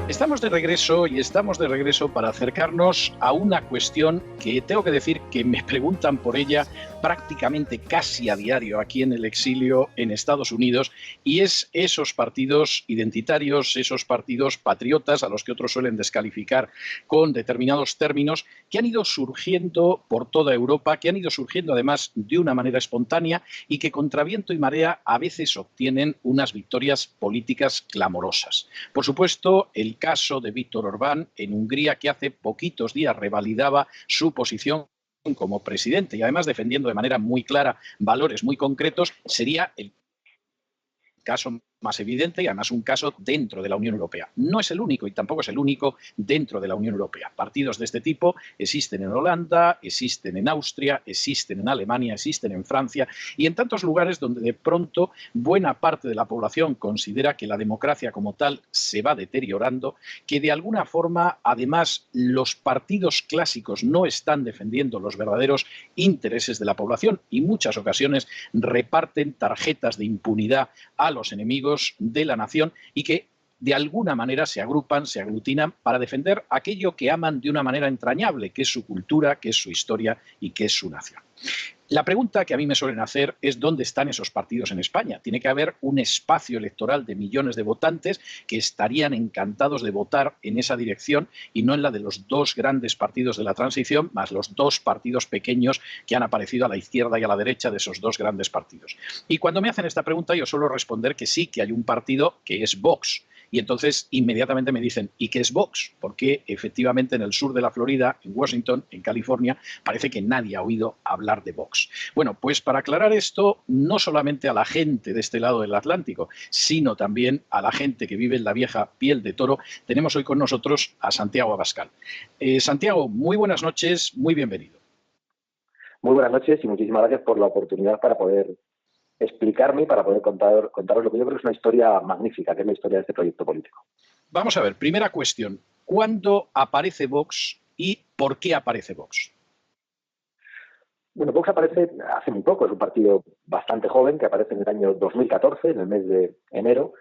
Estamos de regreso para acercarnos a una cuestión que tengo que decir que me preguntan por ella prácticamente casi a diario aquí en el exilio en Estados Unidos, y es esos partidos identitarios, esos partidos patriotas a los que otros suelen descalificar con determinados términos, que han ido surgiendo por toda Europa, que han ido surgiendo además de una manera espontánea y que contra viento y marea a veces obtienen unas victorias políticas clamorosas. Por supuesto, el caso de Víctor Orbán en Hungría, que hace poquitos días revalidaba su posición como presidente y además defendiendo de manera muy clara valores muy concretos, sería el caso más evidente y además un caso dentro de la Unión Europea. No es el único y tampoco es el único dentro de la Unión Europea. Partidos de este tipo existen en Holanda, existen en Austria, existen en Alemania, existen en Francia y en tantos lugares donde de pronto buena parte de la población considera que la democracia como tal se va deteriorando, que de alguna forma además los partidos clásicos no están defendiendo los verdaderos intereses de la población y en muchas ocasiones reparten tarjetas de impunidad a los enemigos de la nación y que de alguna manera se agrupan, se aglutinan para defender aquello que aman de una manera entrañable, que es su cultura, que es su historia y que es su nación. La pregunta que a mí me suelen hacer es ¿dónde están esos partidos en España? Tiene que haber un espacio electoral de millones de votantes que estarían encantados de votar en esa dirección y no en la de los dos grandes partidos de la transición, más los dos partidos pequeños que han aparecido a la izquierda y a la derecha de esos dos grandes partidos. Y cuando me hacen esta pregunta yo suelo responder que sí, que hay un partido que es Vox. Y entonces inmediatamente me dicen, ¿y qué es Vox? Porque efectivamente en el sur de la Florida, en Washington, en California, parece que nadie ha oído hablar de Vox. Bueno, pues para aclarar esto, no solamente a la gente de este lado del Atlántico, sino también a la gente que vive en la vieja piel de toro, tenemos hoy con nosotros a Santiago Abascal. Santiago, muy buenas noches, muy bienvenido. Muy buenas noches y muchísimas gracias por la oportunidad para poder explicarme y para poder contaros lo que yo creo que es una historia magnífica, que es la historia de este proyecto político. Vamos a ver, primera cuestión. ¿Cuándo aparece Vox y por qué aparece Vox? Bueno, Vox aparece hace muy poco, es un partido bastante joven que aparece en el año 2014, en el mes de enero,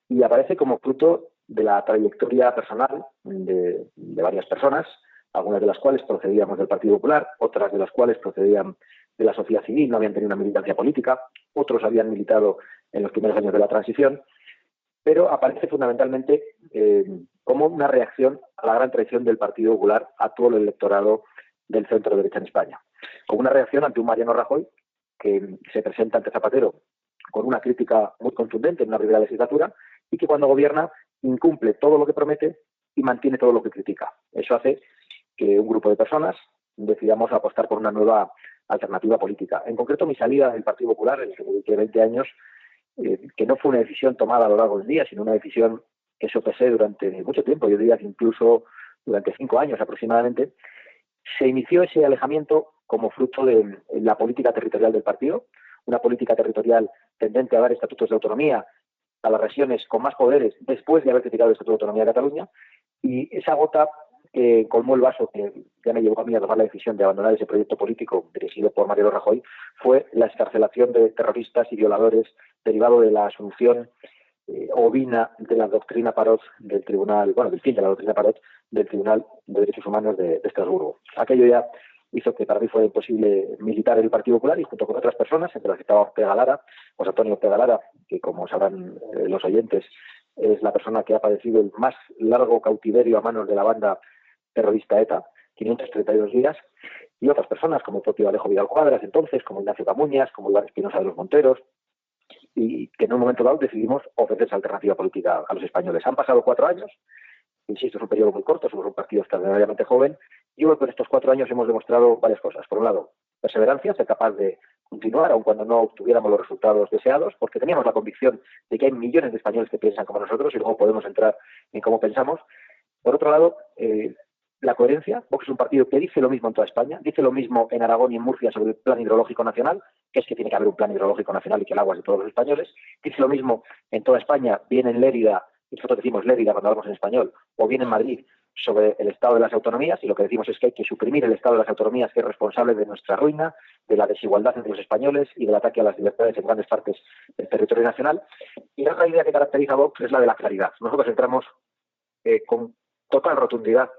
y aparece como fruto de la trayectoria personal de varias personas, algunas de las cuales procedíamos del Partido Popular, otras de las cuales procedían de la sociedad civil, no habían tenido una militancia política, otros habían militado en los primeros años de la transición, pero aparece fundamentalmente como una reacción a la gran traición del Partido Popular a todo el electorado del centro derecha en España. Como una reacción ante un Mariano Rajoy que se presenta ante Zapatero con una crítica muy contundente en una primera legislatura y que cuando gobierna incumple todo lo que promete y mantiene todo lo que critica. Eso hace que un grupo de personas decidamos apostar por una nueva alternativa política. En concreto, mi salida del Partido Popular en los 20 años, que no fue una decisión tomada a lo largo del día, sino una decisión que sopesé durante mucho tiempo, yo diría que incluso durante 5 años aproximadamente, se inició ese alejamiento como fruto de la política territorial del partido, una política territorial tendente a dar estatutos de autonomía a las regiones con más poderes después de haber criticado el Estatuto de Autonomía de Cataluña, y esa gota que colmó el vaso que ya me llevó a mí a tomar la decisión de abandonar ese proyecto político dirigido por Mariano Rajoy fue la excarcelación de terroristas y violadores derivado de la asunción ovina de la doctrina Parot del Tribunal, bueno, del fin de la doctrina Parot del Tribunal de Derechos Humanos de Estrasburgo. Aquello ya hizo que para mí fuera imposible militar en el Partido Popular y junto con otras personas, entre las que estaba Ortega Lara, José Antonio Ortega Lara, que como sabrán los oyentes, es la persona que ha padecido el más largo cautiverio a manos de la banda terrorista ETA, 532 días, y otras personas como el propio Alejo Vidal Cuadras, entonces, como Ignacio Camuñas, como Iván Espinosa de los Monteros, y que en un momento dado decidimos ofrecer esa alternativa política a los españoles. Han pasado 4 años, insisto, es un periodo muy corto, somos un partido extraordinariamente joven, y creo que en estos 4 años hemos demostrado varias cosas. Por un lado, perseverancia, ser capaz de continuar, aun cuando no obtuviéramos los resultados deseados, porque teníamos la convicción de que hay millones de españoles que piensan como nosotros y luego podemos entrar en cómo pensamos. Por otro lado, la coherencia. Vox es un partido que dice lo mismo en toda España, dice lo mismo en Aragón y en Murcia sobre el plan hidrológico nacional, que es que tiene que haber un plan hidrológico nacional y que el agua es de todos los españoles. Dice lo mismo en toda España, bien en Lérida, y nosotros decimos Lérida cuando hablamos en español, o bien en Madrid, sobre el estado de las autonomías, y lo que decimos es que hay que suprimir el estado de las autonomías, que es responsable de nuestra ruina, de la desigualdad entre los españoles y del ataque a las libertades en grandes partes del territorio nacional. Y la otra idea que caracteriza a Vox es la de la claridad. Nosotros entramos con total rotundidad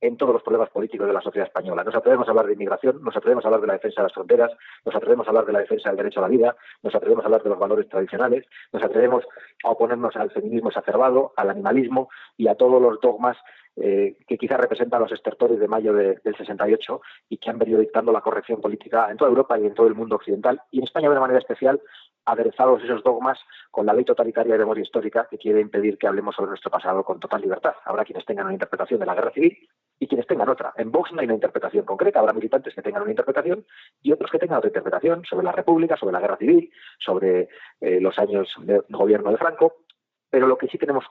en todos los problemas políticos de la sociedad española. Nos atrevemos a hablar de inmigración, nos atrevemos a hablar de la defensa de las fronteras, nos atrevemos a hablar de la defensa del derecho a la vida, nos atrevemos a hablar de los valores tradicionales, nos atrevemos a oponernos al feminismo exacerbado, al animalismo y a todos los dogmas que quizás representan los estertores de mayo del 68 y que han venido dictando la corrección política en toda Europa y en todo el mundo occidental, y en España de una manera especial, aderezados esos dogmas con la ley totalitaria de memoria histórica que quiere impedir que hablemos sobre nuestro pasado con total libertad. Habrá quienes tengan una interpretación de la guerra civil y quienes tengan otra. En Vox no hay una interpretación concreta, habrá militantes que tengan una interpretación y otros que tengan otra interpretación sobre la República, sobre la guerra civil, sobre los años de gobierno de Franco, pero lo que sí tenemos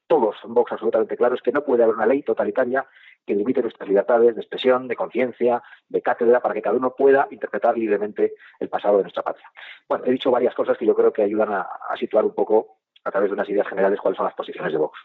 todos en Vox absolutamente claro es que no puede haber una ley totalitaria que limite nuestras libertades de expresión, de conciencia, de cátedra, para que cada uno pueda interpretar libremente el pasado de nuestra patria. Bueno, he dicho varias cosas que yo creo que ayudan a situar un poco, a través de unas ideas generales, cuáles son las posiciones de Vox.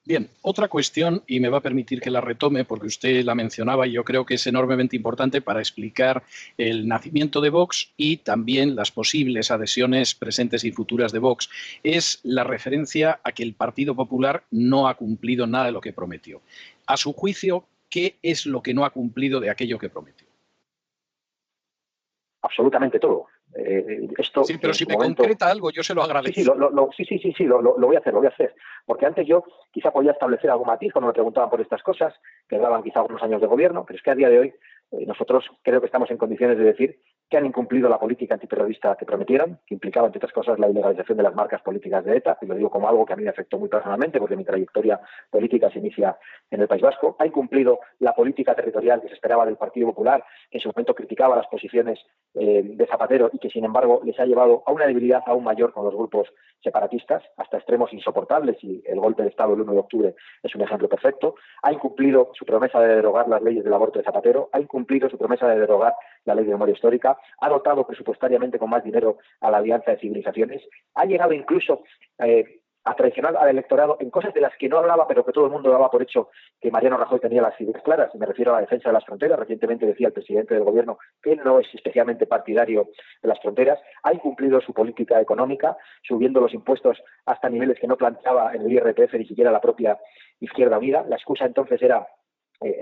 Bien, otra cuestión, y me va a permitir que la retome porque usted la mencionaba y yo creo que es enormemente importante para explicar el nacimiento de Vox y también las posibles adhesiones presentes y futuras de Vox, es la referencia a que el Partido Popular no ha cumplido nada de lo que prometió. A su juicio, ¿qué es lo que no ha cumplido de aquello que prometió? Absolutamente todo. Esto, sí, pero si me momento... concreta algo, yo se lo agradezco. Sí, lo voy a hacer. Porque antes yo quizá podía establecer algún matiz cuando me preguntaban por estas cosas, que daban quizá algunos años de gobierno, pero es que a día de hoy nosotros creo que estamos en condiciones de decir que han incumplido la política antiterrorista que prometieron, que implicaba, entre otras cosas, la ilegalización de las marcas políticas de ETA, y lo digo como algo que a mí me afectó muy personalmente, porque mi trayectoria política se inicia en el País Vasco. Ha incumplido la política territorial que se esperaba del Partido Popular, que en su momento criticaba las posiciones de Zapatero y que, sin embargo, les ha llevado a una debilidad aún mayor con los grupos separatistas, hasta extremos insoportables, y el golpe de Estado el 1 de octubre es un ejemplo perfecto. Ha incumplido su promesa de derogar las leyes del aborto de Zapatero, ha incumplido su promesa de derogar la ley de memoria histórica, ha dotado presupuestariamente con más dinero a la Alianza de Civilizaciones, ha llegado incluso a traicionar al electorado en cosas de las que no hablaba, pero que todo el mundo daba por hecho que Mariano Rajoy tenía las ideas claras. Me refiero a la defensa de las fronteras. Recientemente decía el presidente del gobierno que él no es especialmente partidario de las fronteras. Ha incumplido su política económica, subiendo los impuestos hasta niveles que no planteaba en el IRPF ni siquiera la propia Izquierda Unida. La excusa entonces era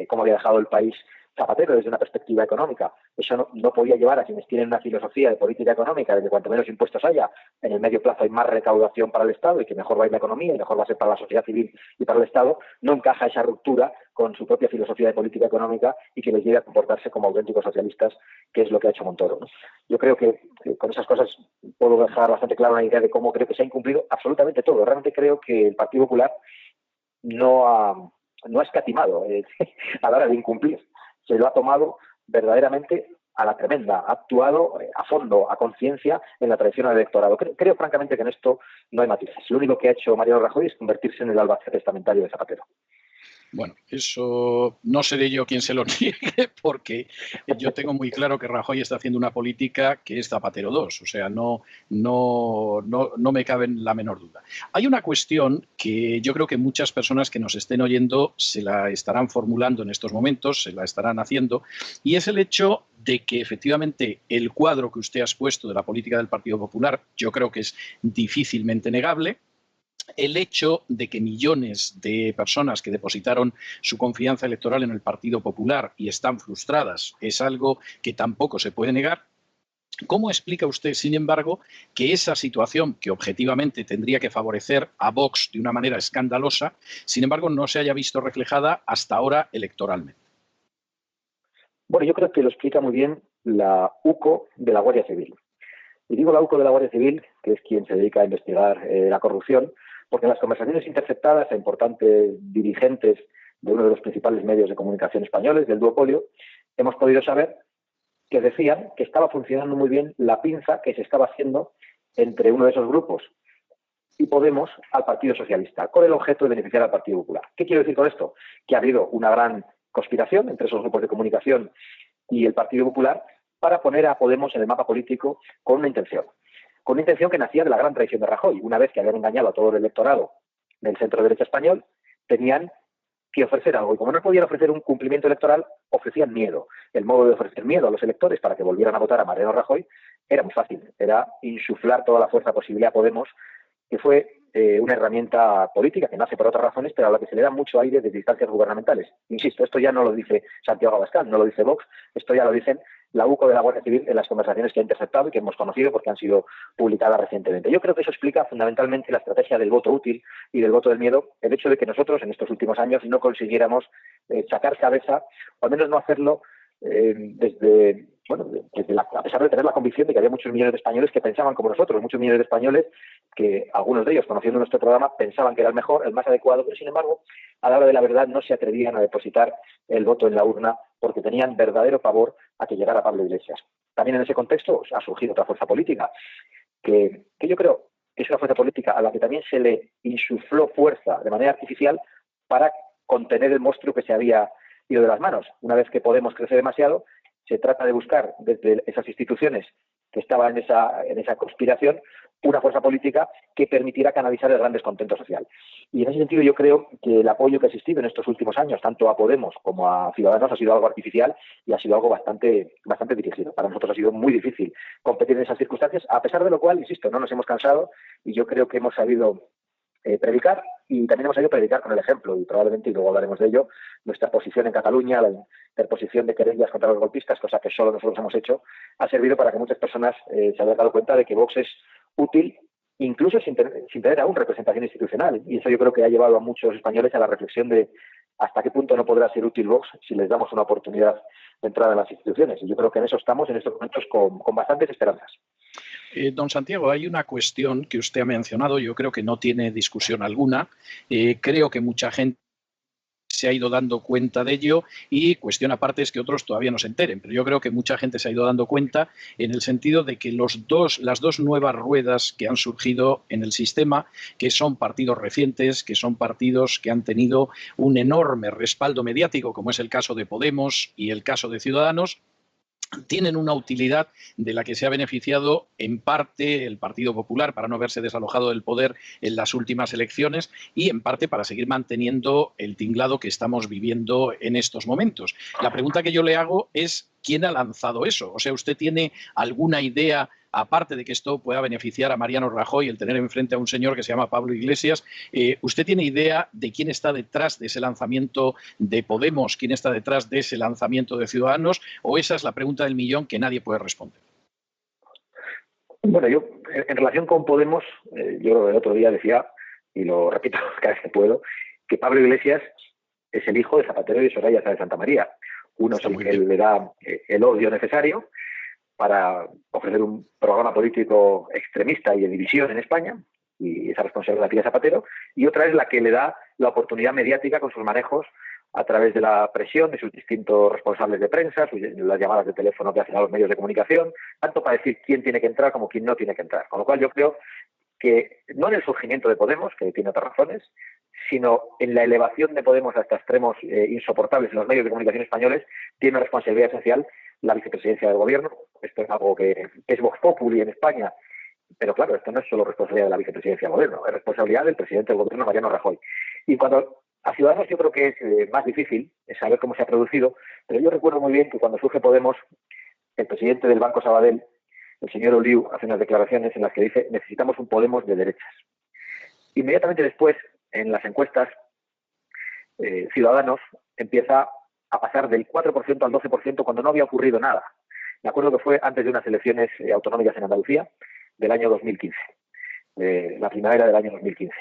cómo había dejado el país Zapatero desde una perspectiva económica. Eso no podía llevar a quienes tienen una filosofía de política económica de que cuanto menos impuestos haya, en el medio plazo hay más recaudación para el Estado y que mejor va a ir la economía y mejor va a ser para la sociedad civil y para el Estado. No encaja esa ruptura con su propia filosofía de política económica y que les lleve a comportarse como auténticos socialistas, que es lo que ha hecho Montoro, ¿no? Yo creo que con esas cosas puedo dejar bastante clara una idea de cómo creo que se ha incumplido absolutamente todo. Realmente creo que el Partido Popular no ha escatimado a la hora de incumplir. Se lo ha tomado verdaderamente a la tremenda, ha actuado a fondo, a conciencia en la traición al electorado. Creo francamente que en esto no hay matices. Lo único que ha hecho Mariano Rajoy es convertirse en el albacea testamentario de Zapatero. Bueno, eso no seré yo quien se lo niegue, porque yo tengo muy claro que Rajoy está haciendo una política que es Zapatero 2, o sea, no me cabe la menor duda. Hay una cuestión que yo creo que muchas personas que nos estén oyendo se la estarán formulando en estos momentos, se la estarán haciendo, y es el hecho de que efectivamente el cuadro que usted ha expuesto de la política del Partido Popular yo creo que es difícilmente negable. El hecho de que millones de personas que depositaron su confianza electoral en el Partido Popular y están frustradas es algo que tampoco se puede negar. ¿Cómo explica usted, sin embargo, que esa situación que objetivamente tendría que favorecer a Vox de una manera escandalosa, sin embargo, no se haya visto reflejada hasta ahora electoralmente? Bueno, yo creo que lo explica muy bien la UCO de la Guardia Civil. Y digo la UCO de la Guardia Civil, que es quien se dedica a investigar la corrupción, porque en las conversaciones interceptadas a importantes dirigentes de uno de los principales medios de comunicación españoles, del duopolio, hemos podido saber que decían que estaba funcionando muy bien la pinza que se estaba haciendo entre uno de esos grupos y Podemos al Partido Socialista, con el objeto de beneficiar al Partido Popular. ¿Qué quiero decir con esto? Que ha habido una gran conspiración entre esos grupos de comunicación y el Partido Popular para poner a Podemos en el mapa político con una intención que nacía de la gran traición de Rajoy. Una vez que habían engañado a todo el electorado del centro-derecha español, tenían que ofrecer algo. Y como no podían ofrecer un cumplimiento electoral, ofrecían miedo. El modo de ofrecer miedo a los electores para que volvieran a votar a Mariano Rajoy era muy fácil. Era insuflar toda la fuerza posible a Podemos, que fue una herramienta política que nace por otras razones, pero a la que se le da mucho aire desde instancias gubernamentales. Insisto, esto ya no lo dice Santiago Abascal, no lo dice Vox, esto ya lo dicen la UCO de la Guardia Civil en las conversaciones que ha interceptado y que hemos conocido porque han sido publicadas recientemente. Yo creo que eso explica fundamentalmente la estrategia del voto útil y del voto del miedo, el hecho de que nosotros en estos últimos años no consiguiéramos sacar cabeza, o al menos no hacerlo a pesar de tener la convicción de que había muchos millones de españoles que pensaban como nosotros, muchos millones de españoles que algunos de ellos, conociendo nuestro programa, pensaban que era el mejor, el más adecuado, pero sin embargo, a la hora de la verdad no se atrevían a depositar el voto en la urna porque tenían verdadero pavor a que llegara Pablo Iglesias. También en ese contexto ha surgido otra fuerza política que yo creo que es una fuerza política a la que también se le insufló fuerza de manera artificial para contener el monstruo que se había ido de las manos. Una vez que Podemos crece demasiado, se trata de buscar desde esas instituciones que estaban en esa conspiración una fuerza política que permitiera canalizar el gran descontento social. Y en ese sentido yo creo que el apoyo que ha existido en estos últimos años, tanto a Podemos como a Ciudadanos, ha sido algo artificial y ha sido algo bastante dirigido. Para nosotros ha sido muy difícil competir en esas circunstancias, a pesar de lo cual, insisto, no nos hemos cansado y yo creo que hemos sabido predicar, y también hemos sabido predicar con el ejemplo, y probablemente, y luego hablaremos de ello, nuestra posición en Cataluña, la interposición de querellas contra los golpistas, cosa que solo nosotros hemos hecho, ha servido para que muchas personas se hayan dado cuenta de que Vox es útil, incluso sin tener aún representación institucional, y eso yo creo que ha llevado a muchos españoles a la reflexión de hasta qué punto no podrá ser útil Vox si les damos una oportunidad de entrada en las instituciones, y yo creo que en eso estamos en estos momentos con bastantes esperanzas. Don Santiago, hay una cuestión que usted ha mencionado, yo creo que no tiene discusión alguna. Creo que mucha gente se ha ido dando cuenta de ello y cuestión aparte es que otros todavía no se enteren, pero yo creo que mucha gente se ha ido dando cuenta en el sentido de que las dos nuevas ruedas que han surgido en el sistema, que son partidos recientes, que son partidos que han tenido un enorme respaldo mediático, como es el caso de Podemos y el caso de Ciudadanos, tienen una utilidad de la que se ha beneficiado en parte el Partido Popular para no verse desalojado del poder en las últimas elecciones y en parte para seguir manteniendo el tinglado que estamos viviendo en estos momentos. La pregunta que yo le hago es ¿quién ha lanzado eso? O sea, ¿usted tiene alguna idea, aparte de que esto pueda beneficiar a Mariano Rajoy, el tener enfrente a un señor que se llama Pablo Iglesias, ¿usted tiene idea de quién está detrás de ese lanzamiento de Podemos, quién está detrás de ese lanzamiento de Ciudadanos? ¿O esa es la pregunta del millón que nadie puede responder? Bueno, yo en relación con Podemos, yo el otro día decía, y lo repito cada vez que puedo, que Pablo Iglesias es el hijo de Zapatero y de Soraya Sáenz de Santa María. Uno es el que le da el odio necesario para ofrecer un programa político extremista y de división en España, y esa responsabilidad la tiene Zapatero, y otra es la que le da la oportunidad mediática con sus manejos a través de la presión de sus distintos responsables de prensa, las llamadas de teléfono que hacen a los medios de comunicación, tanto para decir quién tiene que entrar como quién no tiene que entrar. Con lo cual yo creo que no en el surgimiento de Podemos, que tiene otras razones, sino en la elevación de Podemos hasta extremos insoportables en los medios de comunicación españoles, tiene una responsabilidad esencial la vicepresidencia del gobierno. Esto es algo que es Vox Populi en España, pero claro, esto no es solo responsabilidad de la vicepresidencia del gobierno, es responsabilidad del presidente del gobierno, Mariano Rajoy. Y cuando a Ciudadanos yo creo que es más difícil saber cómo se ha producido, pero yo recuerdo muy bien que cuando surge Podemos, el presidente del Banco Sabadell, el señor Oliu, hace unas declaraciones en las que dice necesitamos un Podemos de derechas. Inmediatamente después, en las encuestas, Ciudadanos empieza a pasar del 4% al 12% cuando no había ocurrido nada. Me acuerdo que fue antes de unas elecciones autonómicas en Andalucía del año 2015, la primavera del año 2015.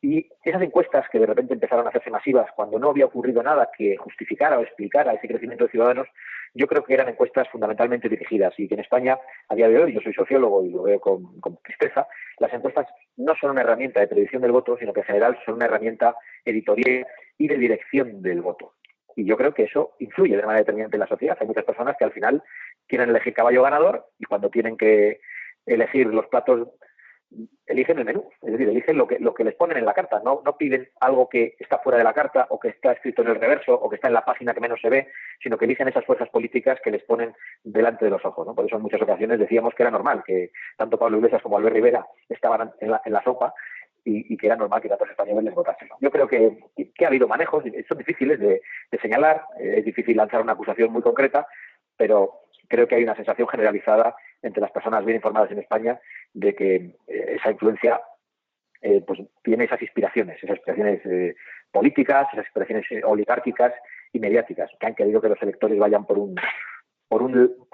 Y esas encuestas que de repente empezaron a hacerse masivas cuando no había ocurrido nada que justificara o explicara ese crecimiento de Ciudadanos, yo creo que eran encuestas fundamentalmente dirigidas y que en España, a día de hoy, yo soy sociólogo y lo veo con tristeza, las encuestas no son una herramienta de predicción del voto, sino que en general son una herramienta editorial y de dirección del voto. Y yo creo que eso influye de manera determinante en la sociedad. Hay muchas personas que al final quieren elegir caballo ganador y cuando tienen que elegir los platos eligen el menú, es decir, eligen lo que les ponen en la carta, no piden algo que está fuera de la carta o que está escrito en el reverso o que está en la página que menos se ve, sino que eligen esas fuerzas políticas que les ponen delante de los ojos, ¿no? Por eso en muchas ocasiones decíamos que era normal que tanto Pablo Iglesias como Albert Rivera estaban en la sopa y que era normal que tantos españoles les votasen. Yo creo que ha habido manejos, son difíciles de señalar, es difícil lanzar una acusación muy concreta, pero creo que hay una sensación generalizada entre las personas bien informadas en España de que esa influencia pues tiene esas inspiraciones políticas, esas inspiraciones oligárquicas y mediáticas, que han querido que los electores vayan por un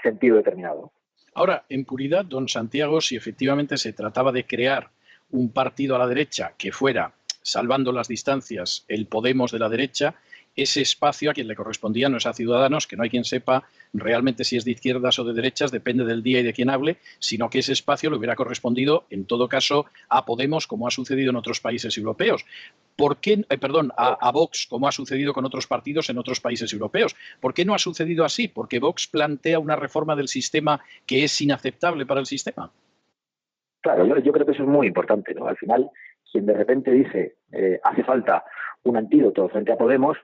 sentido determinado. Ahora, en puridad, don Santiago, si efectivamente se trataba de crear un partido a la derecha que fuera, salvando las distancias, el Podemos de la derecha, ese espacio a quien le correspondía no es a Ciudadanos, que no hay quien sepa realmente si es de izquierdas o de derechas, depende del día y de quién hable, sino que ese espacio le hubiera correspondido, en todo caso, a Podemos, como ha sucedido en otros países europeos. ¿Por qué, a Vox, como ha sucedido con otros partidos en otros países europeos? ¿Por qué no ha sucedido así? Porque Vox plantea una reforma del sistema que es inaceptable para el sistema. Claro, yo creo que eso es muy importante, ¿no? Al final, quien de repente dice hace falta un antídoto frente a Podemos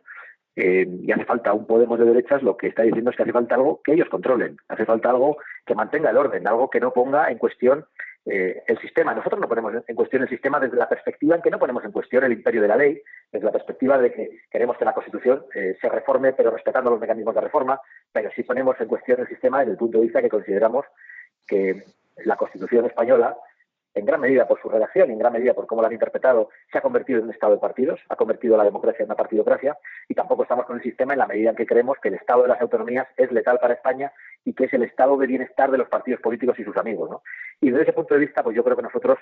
y hace falta un Podemos de derechas, lo que está diciendo es que hace falta algo que ellos controlen, hace falta algo que mantenga el orden, algo que no ponga en cuestión el sistema. Nosotros no ponemos en cuestión el sistema desde la perspectiva en que no ponemos en cuestión el imperio de la ley, desde la perspectiva de que queremos que la Constitución se reforme, pero respetando los mecanismos de reforma, pero sí ponemos en cuestión el sistema desde el punto de vista que consideramos que la Constitución española, en gran medida por su redacción y en gran medida por cómo la han interpretado, se ha convertido en un estado de partidos, ha convertido la democracia en una partidocracia, y tampoco estamos con el sistema en la medida en que creemos que el estado de las autonomías es letal para España y que es el estado de bienestar de los partidos políticos y sus amigos, ¿no? Y desde ese punto de vista, pues yo creo que nosotros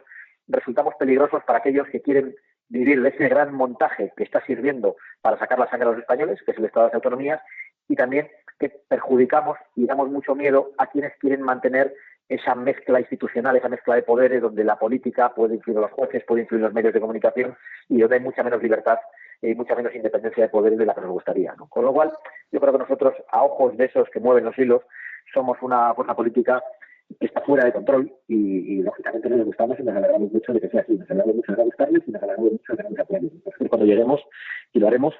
resultamos peligrosos para aquellos que quieren vivir de ese gran montaje que está sirviendo para sacar la sangre a los españoles, que es el estado de las autonomías, y también que perjudicamos y damos mucho miedo a quienes quieren mantener esa mezcla institucional, esa mezcla de poderes donde la política puede influir en los jueces, puede influir en los medios de comunicación y donde hay mucha menos libertad y mucha menos independencia de poderes de la que nos gustaría, ¿no? Con lo cual, yo creo que nosotros, a ojos de esos que mueven los hilos, somos una fuerza política que está fuera de control y lógicamente no nos gustamos y nos alegramos mucho de que sea así. Nos alegramos mucho de gustarles y nos alegramos mucho de que nos apoyen. Cuando lleguemos, y lo haremos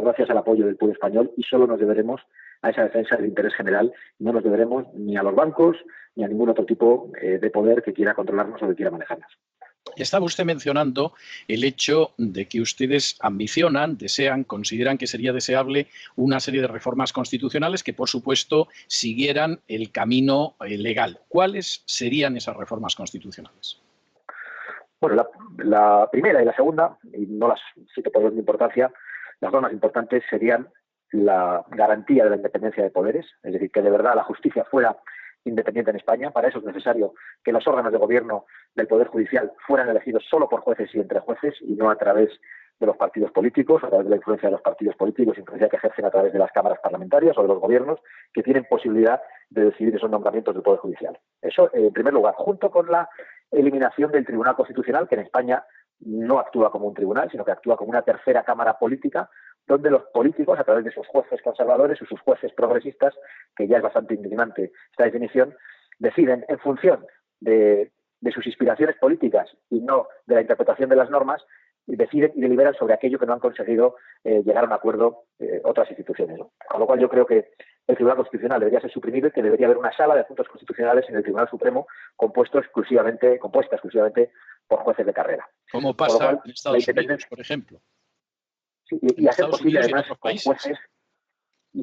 gracias al apoyo del pueblo español y solo nos deberemos a esa defensa del interés general. No nos deberemos ni a los bancos ni a ningún otro tipo de poder que quiera controlarnos o que quiera manejarnos. Estaba usted mencionando el hecho de que ustedes ambicionan, desean, consideran que sería deseable una serie de reformas constitucionales que, por supuesto, siguieran el camino legal. ¿Cuáles serían esas reformas constitucionales? Bueno, la primera y la segunda, y no las cito por orden de importancia, las dos más importantes serían la garantía de la independencia de poderes, es decir, que de verdad la justicia fuera independiente en España. Para eso es necesario que los órganos de gobierno del Poder Judicial fueran elegidos solo por jueces y entre jueces y no a través de los partidos políticos, a través de la influencia de los partidos políticos, influencia que ejercen a través de las cámaras parlamentarias o de los gobiernos que tienen posibilidad de decidir esos nombramientos del Poder Judicial. Eso, en primer lugar, junto con la eliminación del Tribunal Constitucional, que en España no actúa como un tribunal, sino que actúa como una tercera cámara política, donde los políticos, a través de sus jueces conservadores o sus jueces progresistas, que ya es bastante indignante esta definición, deciden en función de sus inspiraciones políticas y no de la interpretación de las normas, y deciden y deliberan sobre aquello que no han conseguido llegar a un acuerdo otras instituciones, ¿no? Con lo cual yo creo que el Tribunal Constitucional debería ser suprimido y que debería haber una sala de asuntos constitucionales en el Tribunal Supremo compuesta exclusivamente por jueces de carrera. Como pasa en Estados Unidos, por ejemplo. Sí, y hacer posible además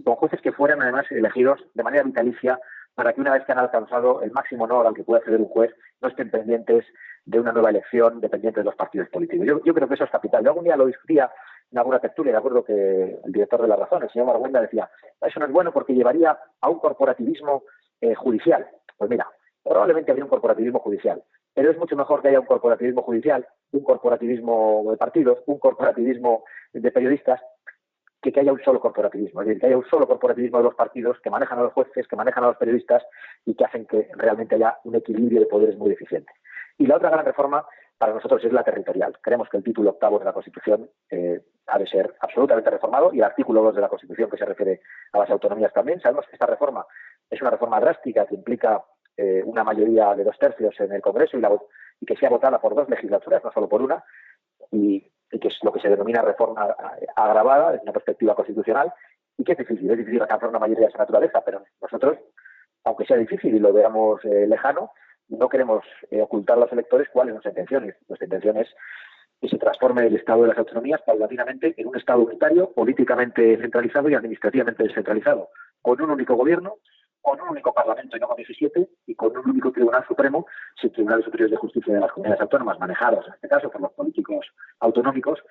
con jueces que fueran además elegidos de manera vitalicia para que una vez que han alcanzado el máximo honor al que puede acceder un juez, no estén pendientes de una nueva elección, dependientes de los partidos políticos. Yo creo que eso es capital. Yo algún día lo discutía en alguna tertulia, de acuerdo que el director de La Razón, el señor Marguenda, decía, eso no es bueno porque llevaría a un corporativismo judicial. Pues mira, probablemente habría un corporativismo judicial, pero es mucho mejor que haya un corporativismo judicial, un corporativismo de partidos, un corporativismo de periodistas, que haya un solo corporativismo, es decir, que haya un solo corporativismo de los partidos que manejan a los jueces, que manejan a los periodistas y que hacen que realmente haya un equilibrio de poderes muy deficiente. Y la otra gran reforma para nosotros es la territorial. Creemos que el título octavo de la Constitución ha de ser absolutamente reformado y el artículo 2 de la Constitución, que se refiere a las autonomías también. Sabemos que esta reforma es una reforma drástica que implica una mayoría de 2/3 en el Congreso y que sea votada por 2 legislaturas, no solo por una, y que es lo que se denomina reforma agravada desde una perspectiva constitucional, y que es difícil alcanzar una mayoría de esa naturaleza, pero nosotros, aunque sea difícil y lo veamos lejano, no queremos ocultar a los electores cuáles son nuestra intención. Nuestra intención es que se transforme el Estado de las autonomías paulatinamente en un Estado unitario, políticamente centralizado y administrativamente descentralizado, con un único gobierno, con un único Parlamento y no con 17, y con un único Tribunal Supremo, si Tribunales Superiores de Justicia de las comunidades autónomas, manejados en este caso por los políticos autonómicos,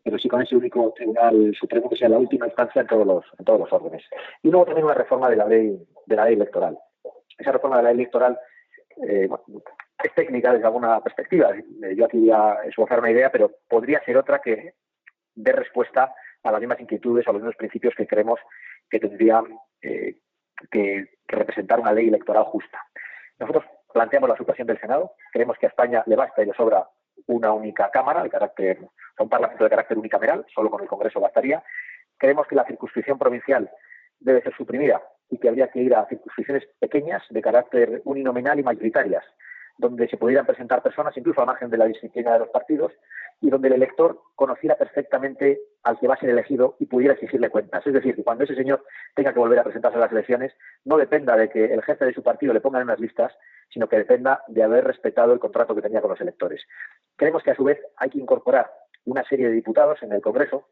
pero sí con ese único Tribunal Supremo que sea la última instancia en todos los órdenes. Y luego también una reforma de la ley electoral. Esa reforma de la ley electoral es técnica desde alguna perspectiva. Yo aquí voy a esbozar una idea, pero podría ser otra que dé respuesta a las mismas inquietudes o a los mismos principios que creemos que tendría que representar una ley electoral justa. Nosotros planteamos la supresión del Senado. Creemos que a España le basta y le sobra una única Cámara, un Parlamento de carácter unicameral, solo con el Congreso bastaría. Creemos que la circunscripción provincial debe ser suprimida y que habría que ir a circunscripciones pequeñas de carácter uninominal y mayoritarias, donde se pudieran presentar personas, incluso al margen de la disciplina de los partidos, y donde el elector conociera perfectamente al que va a ser elegido y pudiera exigirle cuentas. Es decir, que cuando ese señor tenga que volver a presentarse a las elecciones, no dependa de que el jefe de su partido le ponga en unas listas, sino que dependa de haber respetado el contrato que tenía con los electores. Creemos que, a su vez, hay que incorporar una serie de diputados en el Congreso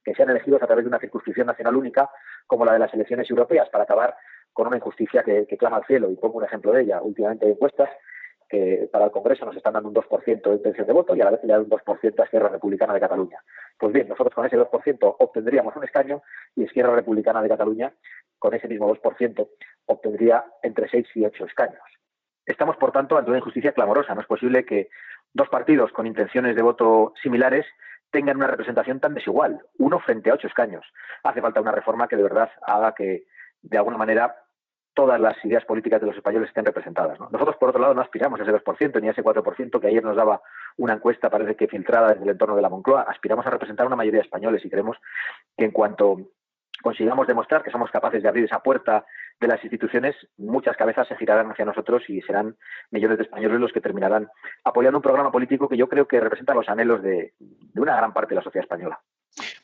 que sean elegidos a través de una circunscripción nacional única, como la de las elecciones europeas, para acabar con una injusticia que clama al cielo. Y pongo un ejemplo de ella. Últimamente hay encuestas que para el Congreso nos están dando un 2% de intención de voto y a la vez le dan un 2% a Esquerra Republicana de Cataluña. Pues bien, nosotros con ese 2% obtendríamos un escaño y Esquerra Republicana de Cataluña, con ese mismo 2%, obtendría entre 6 y 8 escaños. Estamos, por tanto, ante una injusticia clamorosa. No es posible que dos partidos con intenciones de voto similares tengan una representación tan desigual, 1 frente a 8 escaños. Hace falta una reforma que de verdad haga que, de alguna manera, todas las ideas políticas de los españoles estén representadas, ¿no? Nosotros, por otro lado, no aspiramos a ese 2% ni a ese 4% que ayer nos daba una encuesta, parece que filtrada desde el entorno de la Moncloa. Aspiramos a representar a una mayoría de españoles y creemos que en cuanto consigamos demostrar que somos capaces de abrir esa puerta de las instituciones, muchas cabezas se girarán hacia nosotros y serán millones de españoles los que terminarán apoyando un programa político que yo creo que representa los anhelos de una gran parte de la sociedad española.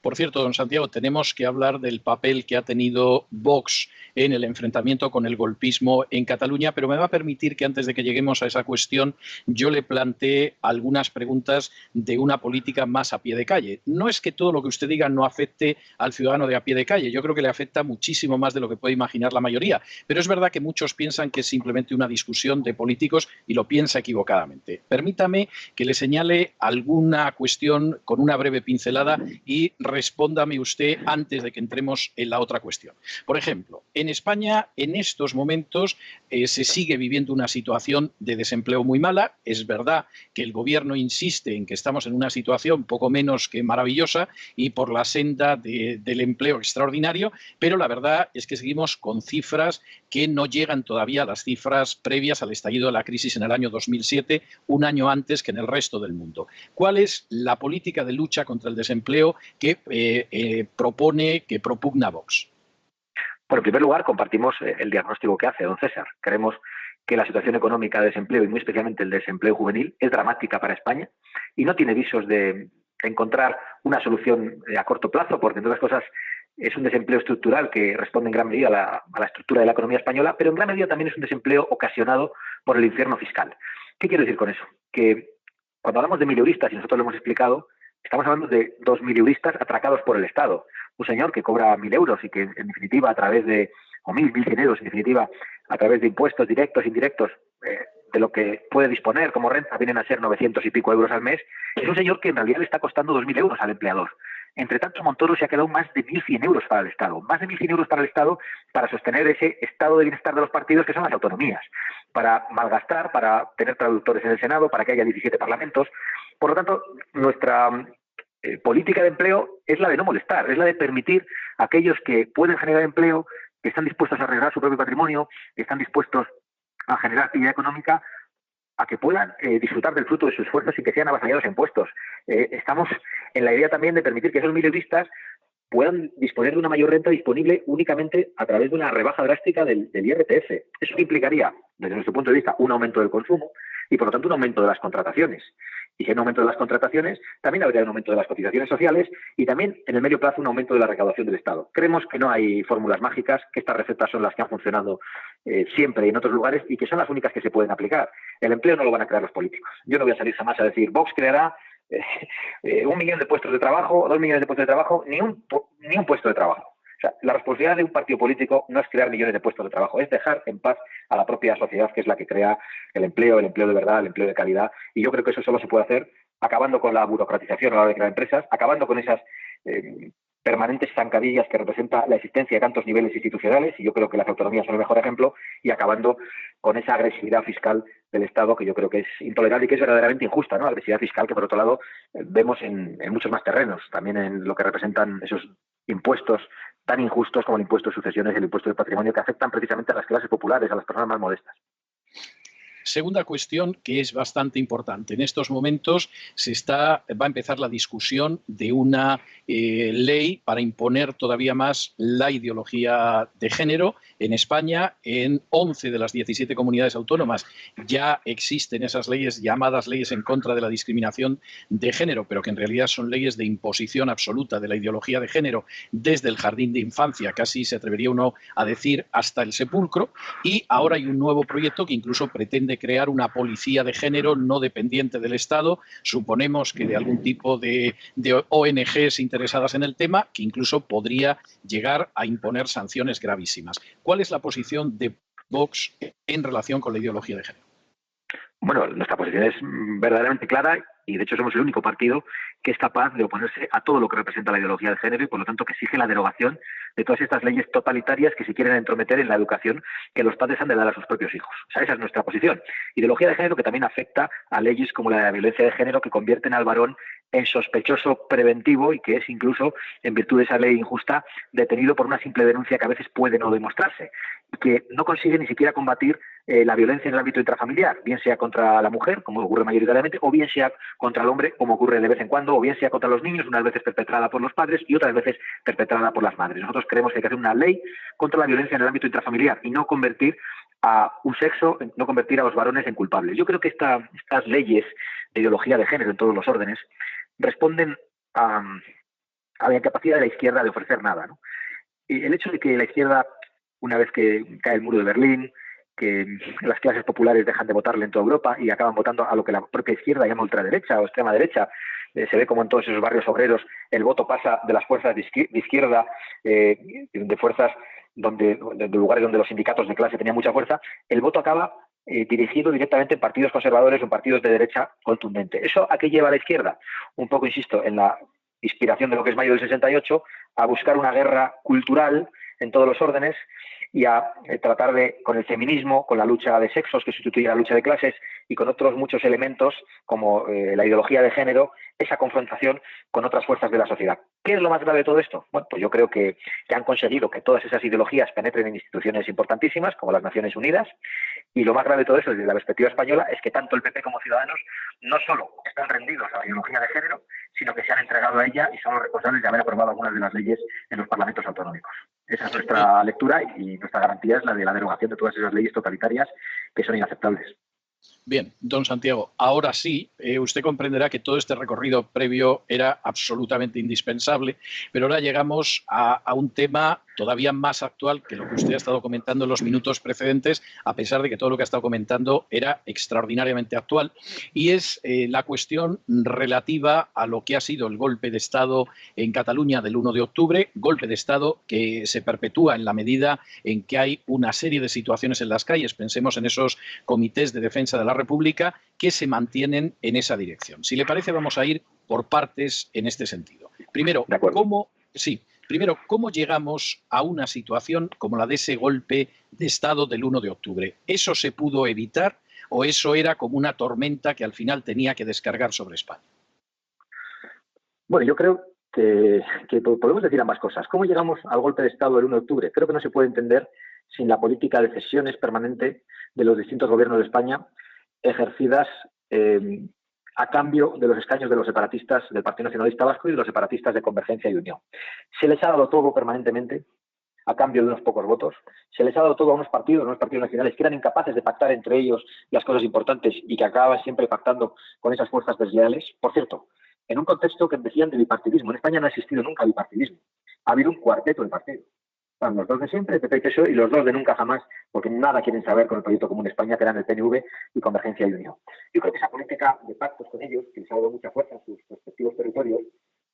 Por cierto, don Santiago, tenemos que hablar del papel que ha tenido Vox en el enfrentamiento con el golpismo en Cataluña, pero me va a permitir que antes de que lleguemos a esa cuestión yo le plantee algunas preguntas de una política más a pie de calle. No es que todo lo que usted diga no afecte al ciudadano de a pie de calle, yo creo que le afecta muchísimo más de lo que puede imaginar la mayoría, pero es verdad que muchos piensan que es simplemente una discusión de políticos y lo piensa equivocadamente. Permítame que le señale alguna cuestión con una breve pincelada y respóndame usted antes de que entremos en la otra cuestión. Por ejemplo, en España en estos momentos se sigue viviendo una situación de desempleo muy mala. Es verdad que el gobierno insiste en que estamos en una situación poco menos que maravillosa y por la senda del empleo extraordinario, pero la verdad es que seguimos con cifras que no llegan todavía a las cifras previas al estallido de la crisis en el año 2007, un año antes que en el resto del mundo. ¿Cuál es la política de lucha contra el desempleo que propugna Vox? Bueno, en primer lugar, compartimos el diagnóstico que hace don César. Creemos que la situación económica de desempleo, y muy especialmente el desempleo juvenil, es dramática para España y no tiene visos de encontrar una solución a corto plazo, porque, entre otras cosas, es un desempleo estructural que responde en gran medida a la estructura de la economía española, pero en gran medida también es un desempleo ocasionado por el infierno fiscal. ¿Qué quiero decir con eso? Que cuando hablamos de mileuristas, y nosotros lo hemos explicado, estamos hablando de 2 mileuristas atracados por el Estado. Un señor que cobra 1.000 euros y que, en definitiva, a través de, o 1.100 euros, en definitiva, a través de impuestos directos, indirectos, de lo que puede disponer como renta, vienen a ser 900 y pico euros al mes, es un señor que en realidad le está costando 2.000 euros al empleador. Entre tanto, Montoro se ha quedado más de 1.100 euros para el Estado. Más de 1.100 euros para el Estado para sostener ese estado de bienestar de los partidos que son las autonomías. Para malgastar, para tener traductores en el Senado, para que haya 17 parlamentos. Por lo tanto, nuestra política de empleo es la de no molestar, es la de permitir a aquellos que pueden generar empleo, que están dispuestos a arreglar su propio patrimonio, que están dispuestos a generar actividad económica, a que puedan disfrutar del fruto de sus esfuerzos y que sean avasallados en impuestos. Estamos en la idea también de permitir que esos mileuristas puedan disponer de una mayor renta disponible únicamente a través de una rebaja drástica del IRPF. Eso implicaría, desde nuestro punto de vista, un aumento del consumo y, por lo tanto, un aumento de las contrataciones. Y si hay un aumento de las contrataciones, también habría un aumento de las cotizaciones sociales y también, en el medio plazo, un aumento de la recaudación del Estado. Creemos que no hay fórmulas mágicas, que estas recetas son las que han funcionado siempre en otros lugares y que son las únicas que se pueden aplicar. El empleo no lo van a crear los políticos. Yo no voy a salir jamás a decir, Vox creará 1 millón de puestos de trabajo, 2 millones de puestos de trabajo, ni un puesto de trabajo. O sea, la responsabilidad de un partido político no es crear millones de puestos de trabajo, es dejar en paz a la propia sociedad, que es la que crea el empleo de verdad, el empleo de calidad. Y yo creo que eso solo se puede hacer acabando con la burocratización a la hora de crear empresas, acabando con esas permanentes zancadillas que representa la existencia de tantos niveles institucionales, y yo creo que las autonomías son el mejor ejemplo, y acabando con esa agresividad fiscal del Estado, que yo creo que es intolerable y que es verdaderamente injusta, ¿no? Agresividad fiscal que, por otro lado, vemos en muchos más terrenos, también en lo que representan esos impuestos tan injustos como el impuesto de sucesiones y el impuesto de patrimonio, que afectan precisamente a las clases populares, a las personas más modestas. Segunda cuestión que es bastante importante. En estos momentos va a empezar la discusión de una ley para imponer todavía más la ideología de género en España. En 11 de las 17 comunidades autónomas ya existen esas leyes, llamadas leyes en contra de la discriminación de género, pero que en realidad son leyes de imposición absoluta de la ideología de género desde el jardín de infancia, casi se atrevería uno a decir hasta el sepulcro. Y ahora hay un nuevo proyecto que incluso pretende crear una policía de género no dependiente del Estado, suponemos que de algún tipo de ONGs interesadas en el tema, que incluso podría llegar a imponer sanciones gravísimas. ¿Cuál es la posición de Vox en relación con la ideología de género? Bueno, nuestra posición es verdaderamente clara y, de hecho, somos el único partido que es capaz de oponerse a todo lo que representa la ideología de género y, por lo tanto, que exige la derogación de todas estas leyes totalitarias que se quieren entrometer en la educación que los padres han de dar a sus propios hijos. O sea, esa es nuestra posición. Ideología de género que también afecta a leyes como la de la violencia de género, que convierten al varón en sospechoso preventivo y que es incluso, en virtud de esa ley injusta, detenido por una simple denuncia que a veces puede no demostrarse y que no consigue ni siquiera combatir la violencia en el ámbito intrafamiliar, bien sea contra la mujer, como ocurre mayoritariamente, o bien sea contra el hombre, como ocurre de vez en cuando, o bien sea contra los niños, unas veces perpetrada por los padres y otras veces perpetrada por las madres. Nosotros creemos que hay que hacer una ley contra la violencia en el ámbito intrafamiliar y no convertir a un sexo, no convertir a los varones en culpables. Yo creo que estas leyes de ideología de género en todos los órdenes responden a la incapacidad de la izquierda de ofrecer nada, ¿no? Y el hecho de que la izquierda, una vez que cae el muro de Berlín, que las clases populares dejan de votarle en toda Europa y acaban votando a lo que la propia izquierda llama ultraderecha o extrema derecha, se ve como en todos esos barrios obreros el voto pasa de las fuerzas de izquierda, de fuerzas de lugares donde los sindicatos de clase tenían mucha fuerza, el voto acaba dirigido directamente en partidos conservadores o en partidos de derecha contundente. ¿Eso a qué lleva a la izquierda? Un poco, insisto, en la inspiración de lo que es mayo del 68, a buscar una guerra cultural en todos los órdenes y a tratar de, con el feminismo, con la lucha de sexos que sustituye a la lucha de clases y con otros muchos elementos como la ideología de género, esa confrontación con otras fuerzas de la sociedad. ¿Qué es lo más grave de todo esto? Bueno, pues yo creo que han conseguido que todas esas ideologías penetren en instituciones importantísimas como las Naciones Unidas, y lo más grave de todo eso desde la perspectiva española es que tanto el PP como Ciudadanos no solo están rendidos a la ideología de género, sino que se han entregado a ella y son los responsables de haber aprobado algunas de las leyes en los parlamentos autonómicos. Esa es nuestra lectura y nuestra garantía es la de la derogación de todas esas leyes totalitarias que son inaceptables. Bien, don Santiago, ahora sí, usted comprenderá que todo este recorrido previo era absolutamente indispensable, pero ahora llegamos a un tema todavía más actual que lo que usted ha estado comentando en los minutos precedentes, a pesar de que todo lo que ha estado comentando era extraordinariamente actual, y es la cuestión relativa a lo que ha sido el golpe de Estado en Cataluña del 1 de octubre, golpe de Estado que se perpetúa en la medida en que hay una serie de situaciones en las calles, pensemos en esos comités de defensa de la República, que se mantienen en esa dirección. Si le parece, vamos a ir por partes en este sentido. Primero, ¿cómo llegamos a una situación como la de ese golpe de Estado del 1 de octubre? ¿Eso se pudo evitar o eso era como una tormenta que al final tenía que descargar sobre España? Bueno, yo creo que podemos decir ambas cosas. ¿Cómo llegamos al golpe de Estado del 1 de octubre? Creo que no se puede entender sin la política de cesiones permanente de los distintos gobiernos de España ejercidas a cambio de los escaños de los separatistas del Partido Nacionalista Vasco y de los separatistas de Convergencia y Unión. Se les ha dado todo permanentemente a cambio de unos pocos votos. Se les ha dado todo a unos partidos nacionales que eran incapaces de pactar entre ellos las cosas importantes y que acababan siempre pactando con esas fuerzas desleales. Por cierto, en un contexto que decían de bipartidismo. En España no ha existido nunca bipartidismo. Ha habido un cuarteto de partidos. Están los dos de siempre, PP y PSOE, y los dos de nunca jamás, porque nada quieren saber con el proyecto común de España, que eran el PNV y Convergencia y Unión. Yo creo que esa política de pactos con ellos, que les ha dado mucha fuerza en sus respectivos territorios,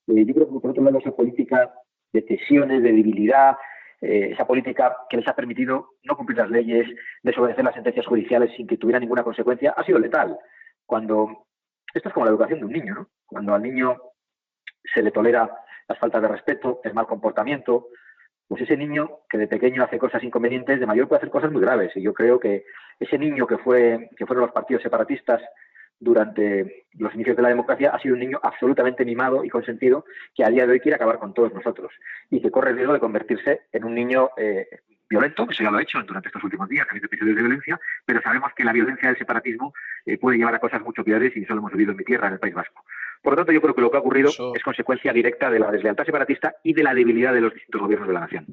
yo creo que por otro lado esa política de cesiones, de debilidad, esa política que les ha permitido no cumplir las leyes, desobedecer las sentencias judiciales sin que tuviera ninguna consecuencia, ha sido letal. Cuando esto es como la educación de un niño, ¿no? Cuando al niño se le tolera las faltas de respeto, el mal comportamiento, pues ese niño que de pequeño hace cosas inconvenientes, de mayor puede hacer cosas muy graves. Y yo creo que ese niño que fueron los partidos separatistas durante los inicios de la democracia ha sido un niño absolutamente mimado y consentido, que a día de hoy quiere acabar con todos nosotros y que corre el riesgo de convertirse en un niño violento, que eso ya lo ha hecho durante estos últimos días, ha habido episodios de violencia, pero sabemos que la violencia del separatismo puede llevar a cosas mucho peores, y eso lo hemos vivido en mi tierra, en el País Vasco. Por lo tanto, yo creo que lo que ha ocurrido es consecuencia directa de la deslealtad separatista y de la debilidad de los distintos gobiernos de la nación.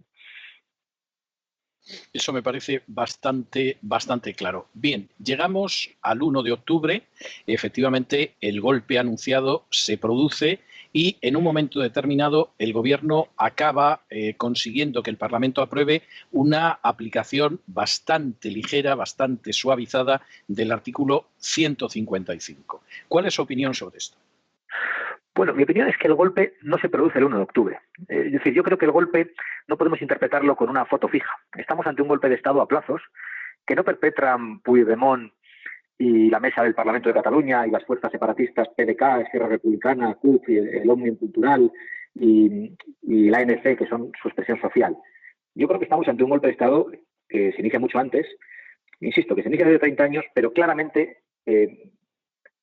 Eso me parece bastante claro. Bien, llegamos al 1 de octubre. Efectivamente, el golpe anunciado se produce y en un momento determinado el Gobierno acaba consiguiendo que el Parlamento apruebe una aplicación bastante ligera, bastante suavizada del artículo 155. ¿Cuál es su opinión sobre esto? Bueno, mi opinión es que el golpe no se produce el 1 de octubre. Es decir, yo creo que el golpe no podemos interpretarlo con una foto fija. Estamos ante un golpe de Estado a plazos que no perpetran Puigdemont y la mesa del Parlamento de Cataluña y las fuerzas separatistas PDK, Esquerra Republicana, CUT, y el Òmnium Cultural y la ANC, que son su expresión social. Yo creo que estamos ante un golpe de Estado que se inicia mucho antes, insisto, que se inicia desde 30 años, pero claramente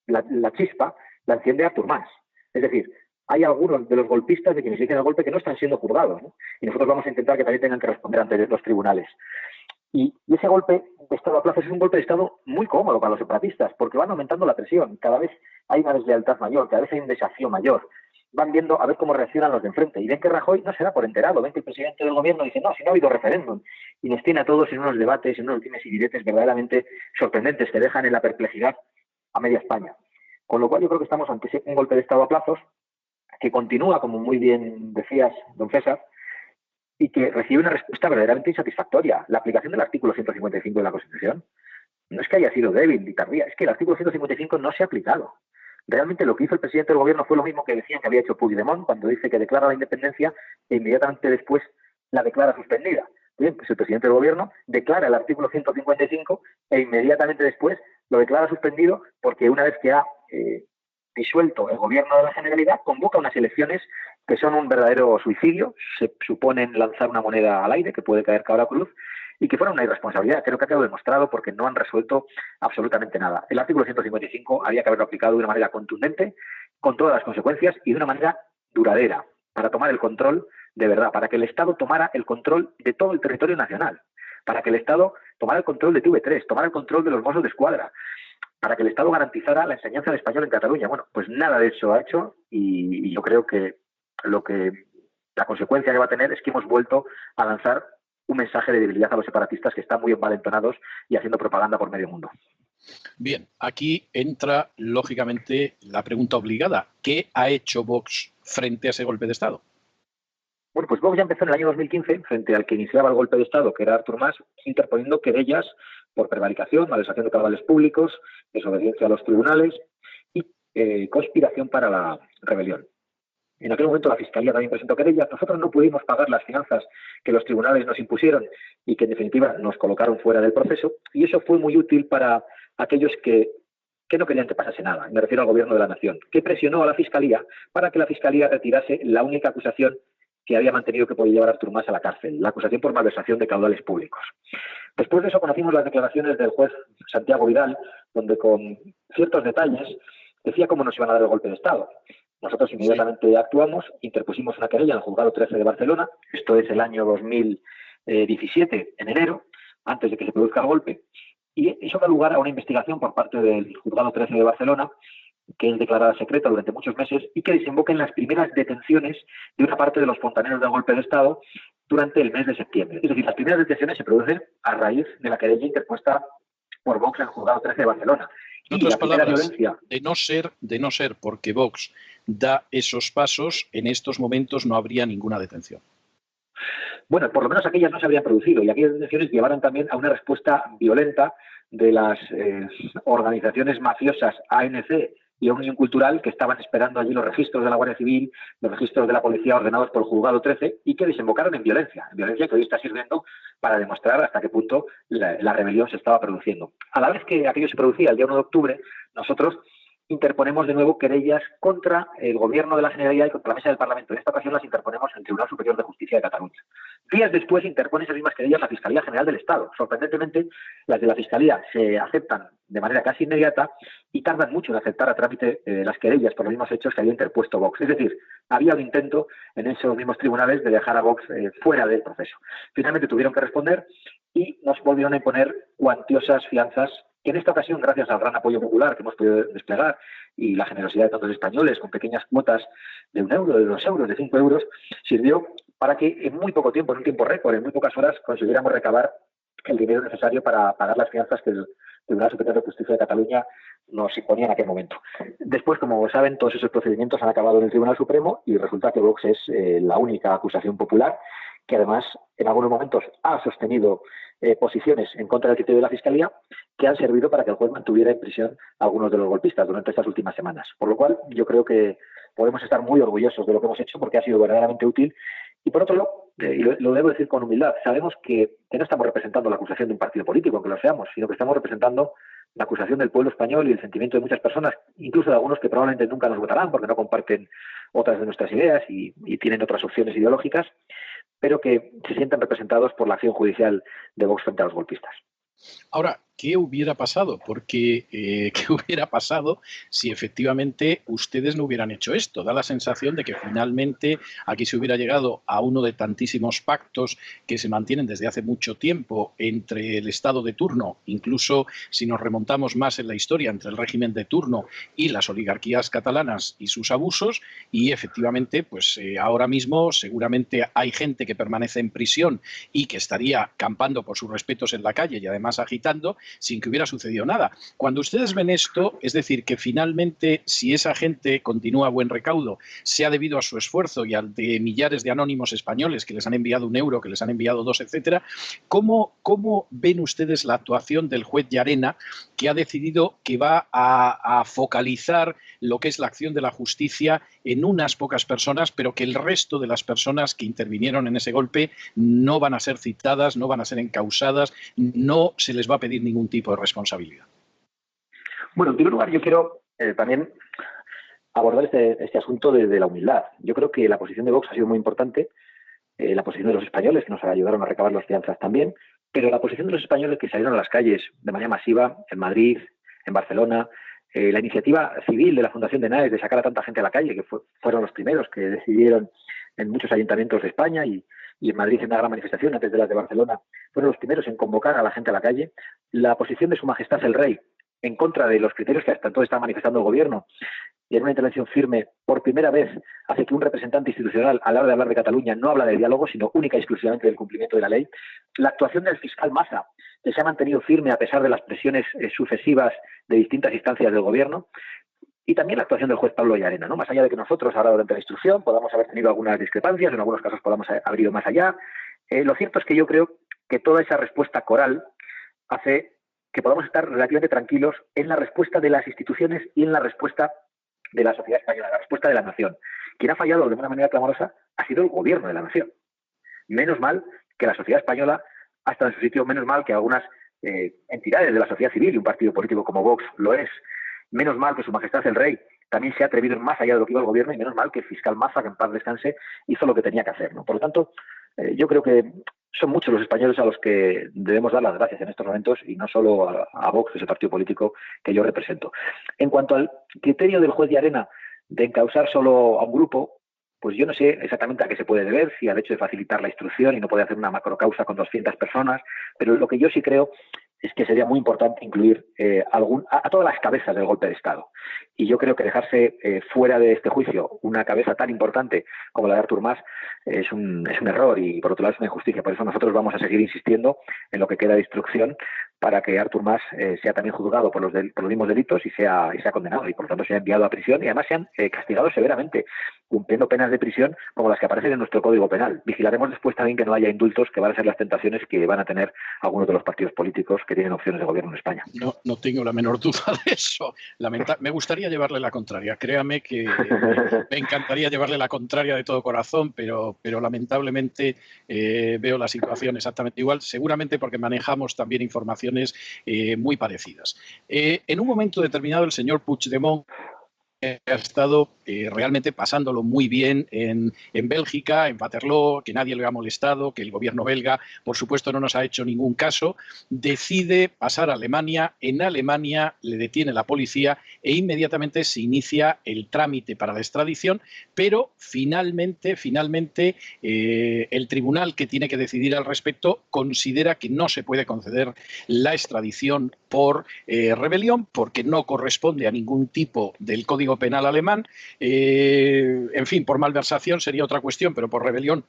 la chispa la enciende Artur Mas. Es decir, hay algunos de los golpistas de quienes inician el golpe que no están siendo juzgados, ¿no? Y nosotros vamos a intentar que también tengan que responder ante los tribunales. Y ese golpe de Estado a plazos es un golpe de Estado muy cómodo para los separatistas, porque van aumentando la presión. Cada vez hay una deslealtad mayor, cada vez hay un desafío mayor. Van viendo a ver cómo reaccionan los de enfrente. Y ven que Rajoy no se da por enterado. Ven que el presidente del gobierno dice, no, si no ha habido referéndum. Y nos tiene a todos en unos debates, en unos dimes y diretes verdaderamente sorprendentes que dejan en la perplejidad a media España. Con lo cual yo creo que estamos ante un golpe de Estado a plazos que continúa, como muy bien decías, don César, y que recibe una respuesta verdaderamente insatisfactoria. La aplicación del artículo 155 de la Constitución no es que haya sido débil ni tardía, es que el artículo 155 no se ha aplicado. Realmente lo que hizo el presidente del gobierno fue lo mismo que decían que había hecho Puigdemont cuando dice que declara la independencia e inmediatamente después la declara suspendida. Bien, pues el presidente del gobierno declara el artículo 155 e inmediatamente después lo declara suspendido, porque una vez que ha disuelto el gobierno de la Generalidad, convoca unas elecciones que son un verdadero suicidio, se suponen lanzar una moneda al aire que puede caer cabra cruz, y que fueron una irresponsabilidad. Creo que ha quedado demostrado porque no han resuelto absolutamente nada. El artículo 155 había que haberlo aplicado de una manera contundente, con todas las consecuencias y de una manera duradera, para tomar el control de verdad, para que el Estado tomara el control de todo el territorio nacional, para que el Estado tomara el control de TV3, tomara el control de los Mossos d'Esquadra, para que el Estado garantizara la enseñanza de español en Cataluña. Bueno, pues nada de eso ha hecho, y yo creo que la consecuencia que va a tener es que hemos vuelto a lanzar un mensaje de debilidad a los separatistas que están muy envalentonados y haciendo propaganda por medio mundo. Bien, aquí entra lógicamente la pregunta obligada. ¿Qué ha hecho Vox frente a ese golpe de Estado? Bueno, pues Vox ya empezó en el año 2015, frente al que iniciaba el golpe de Estado, que era Artur Mas, interponiendo querellas por prevaricación, malversación de cabales públicos, desobediencia a los tribunales y conspiración para la rebelión. En aquel momento la Fiscalía también presentó querellas. Nosotros no pudimos pagar las finanzas que los tribunales nos impusieron y que en definitiva nos colocaron fuera del proceso, y eso fue muy útil para aquellos que no querían que pasase nada. Me refiero al Gobierno de la Nación, que presionó a la Fiscalía para que la Fiscalía retirase la única acusación que había mantenido que podía llevar a Artur Mas a la cárcel, la acusación por malversación de caudales públicos. Después de eso conocimos las declaraciones del juez Santiago Vidal, donde con ciertos detalles decía cómo nos iban a dar el golpe de Estado. Nosotros inmediatamente actuamos, interpusimos una querella en el Juzgado 13 de Barcelona, esto es el año 2017, en enero, antes de que se produzca el golpe, y eso da lugar a una investigación por parte del Juzgado 13 de Barcelona, que es declarada secreta durante muchos meses y que desemboca en las primeras detenciones de una parte de los fontaneros del golpe de Estado durante el mes de septiembre. Es decir, las primeras detenciones se producen a raíz de la querella interpuesta por Vox en el Juzgado 13 de Barcelona. En otras palabras, de no ser porque Vox da esos pasos, en estos momentos no habría ninguna detención. Bueno, por lo menos aquellas no se habrían producido, y aquellas detenciones llevaron también a una respuesta violenta de las organizaciones mafiosas ANC y Òmnium Cultural, que estaban esperando allí los registros de la Guardia Civil, los registros de la policía ordenados por el Juzgado 13 y que desembocaron en violencia que hoy está sirviendo para demostrar hasta qué punto la rebelión se estaba produciendo. A la vez que aquello se producía el día 1 de octubre, nosotros interponemos de nuevo querellas contra el Gobierno de la Generalidad y contra la Mesa del Parlamento. En esta ocasión las interponemos en el Tribunal Superior de Justicia de Cataluña. Días después interpone esas mismas querellas la Fiscalía General del Estado. Sorprendentemente, las de la Fiscalía se aceptan de manera casi inmediata y tardan mucho en aceptar a trámite las querellas por los mismos hechos que había interpuesto Vox. Es decir, había un intento en esos mismos tribunales de dejar a Vox fuera del proceso. Finalmente tuvieron que responder y nos volvieron a imponer cuantiosas fianzas que en esta ocasión, gracias al gran apoyo popular que hemos podido desplegar y la generosidad de tantos españoles con pequeñas cuotas de 1 euro, de 2 euros, de 5 euros, sirvió para que en muy poco tiempo, en un tiempo récord, en muy pocas horas, consiguiéramos recabar el dinero necesario para pagar las fianzas que el Tribunal Superior de Justicia de Cataluña nos imponía en aquel momento. Después, como saben, todos esos procedimientos han acabado en el Tribunal Supremo y resulta que Vox es la única acusación popular que además en algunos momentos ha sostenido posiciones en contra del criterio de la Fiscalía que han servido para que el juez mantuviera en prisión a algunos de los golpistas durante estas últimas semanas. Por lo cual, yo creo que podemos estar muy orgullosos de lo que hemos hecho porque ha sido verdaderamente útil. Y por otro lado, y lo debo decir con humildad, sabemos que no estamos representando la acusación de un partido político, aunque lo seamos, sino que estamos representando la acusación del pueblo español y el sentimiento de muchas personas, incluso de algunos que probablemente nunca nos votarán porque no comparten otras de nuestras ideas y tienen otras opciones ideológicas, pero que se sienten representados por la acción judicial de Vox frente a los golpistas. Ahora, ¿qué hubiera pasado? Porque, ¿qué hubiera pasado si efectivamente ustedes no hubieran hecho esto? Da la sensación de que finalmente aquí se hubiera llegado a uno de tantísimos pactos que se mantienen desde hace mucho tiempo entre el Estado de turno, incluso si nos remontamos más en la historia, entre el régimen de turno y las oligarquías catalanas y sus abusos, y efectivamente, pues ahora mismo seguramente hay gente que permanece en prisión y que estaría campando por sus respetos en la calle y además agitando, sin que hubiera sucedido nada. Cuando ustedes ven esto, es decir, que finalmente si esa gente continúa a buen recaudo, sea debido a su esfuerzo y al de millares de anónimos españoles que les han enviado 1 euro, que les han enviado 2, etcétera, ¿cómo ven ustedes la actuación del juez Llarena, que ha decidido que va a focalizar lo que es la acción de la justicia en unas pocas personas, pero que el resto de las personas que intervinieron en ese golpe no van a ser citadas, no van a ser encausadas, no se les va a pedir ningún tipo de responsabilidad? Bueno, en primer lugar, yo quiero también abordar este asunto desde la humildad. Yo creo que la posición de Vox ha sido muy importante, la posición de los españoles, que nos ayudaron a recabar las fianzas también, pero la posición de los españoles que salieron a las calles de manera masiva, en Madrid, en Barcelona, la iniciativa civil de la Fundación de Naes de sacar a tanta gente a la calle, que fueron los primeros que decidieron en muchos ayuntamientos de España y en Madrid en una gran manifestación antes de las de Barcelona, fueron los primeros en convocar a la gente a la calle. La posición de Su Majestad el Rey en contra de los criterios que hasta entonces estaba manifestando el gobierno y en una intervención firme, por primera vez hace que un representante institucional a la hora de hablar de Cataluña no habla de diálogo, sino única y exclusivamente del cumplimiento de la ley. La actuación del fiscal Maza, que se ha mantenido firme a pesar de las presiones sucesivas de distintas instancias del gobierno. Y también la actuación del juez Pablo Llarena, ¿no? Más allá de que nosotros ahora durante la instrucción podamos haber tenido algunas discrepancias, en algunos casos podamos haber ido más allá, lo cierto es que yo creo que toda esa respuesta coral hace que podamos estar relativamente tranquilos en la respuesta de las instituciones y en la respuesta de la sociedad española, la respuesta de la nación. Quien ha fallado de una manera clamorosa ha sido el gobierno de la nación. Menos mal que la sociedad española ha estado en su sitio, menos mal que algunas entidades de la sociedad civil y un partido político como Vox lo es. Menos mal que Su Majestad el Rey también se ha atrevido más allá de lo que iba el gobierno y menos mal que el fiscal Maza, que en paz descanse, hizo lo que tenía que hacer, ¿no? Por lo tanto, yo creo que son muchos los españoles a los que debemos dar las gracias en estos momentos y no solo a Vox, que es el partido político que yo represento. En cuanto al criterio del juez Llarena de encausar solo a un grupo, pues yo no sé exactamente a qué se puede deber, si al hecho de facilitar la instrucción y no poder hacer una macrocausa con 200 personas, pero lo que yo sí creo es que sería muy importante incluir a todas las cabezas del golpe de Estado. Y yo creo que dejarse fuera de este juicio una cabeza tan importante como la de Artur Mas es un error y por otro lado es una injusticia. Por eso nosotros vamos a seguir insistiendo en lo que queda de instrucción para que Artur Mas sea también juzgado por los mismos delitos y sea condenado, y por lo tanto sea enviado a prisión, y además sean castigados severamente, cumpliendo penas de prisión como las que aparecen en nuestro Código Penal. Vigilaremos después también que no haya indultos, que van a ser las tentaciones que van a tener algunos de los partidos políticos que tienen opciones de gobierno en España. No tengo la menor duda de eso. Me gustaría llevarle la contraria. Créame que me encantaría llevarle la contraria de todo corazón, pero lamentablemente veo la situación exactamente igual, seguramente porque manejamos también informaciones muy parecidas. En un momento determinado, el señor Puigdemont ha estado realmente pasándolo muy bien en Bélgica, en Waterloo, que nadie le ha molestado, que el gobierno belga, por supuesto, no nos ha hecho ningún caso. Decide pasar a Alemania. En Alemania le detiene la policía e inmediatamente se inicia el trámite para la extradición, pero finalmente el tribunal que tiene que decidir al respecto considera que no se puede conceder la extradición por rebelión, porque no corresponde a ningún tipo del Código Penal alemán. En fin, por malversación sería otra cuestión, pero por rebelión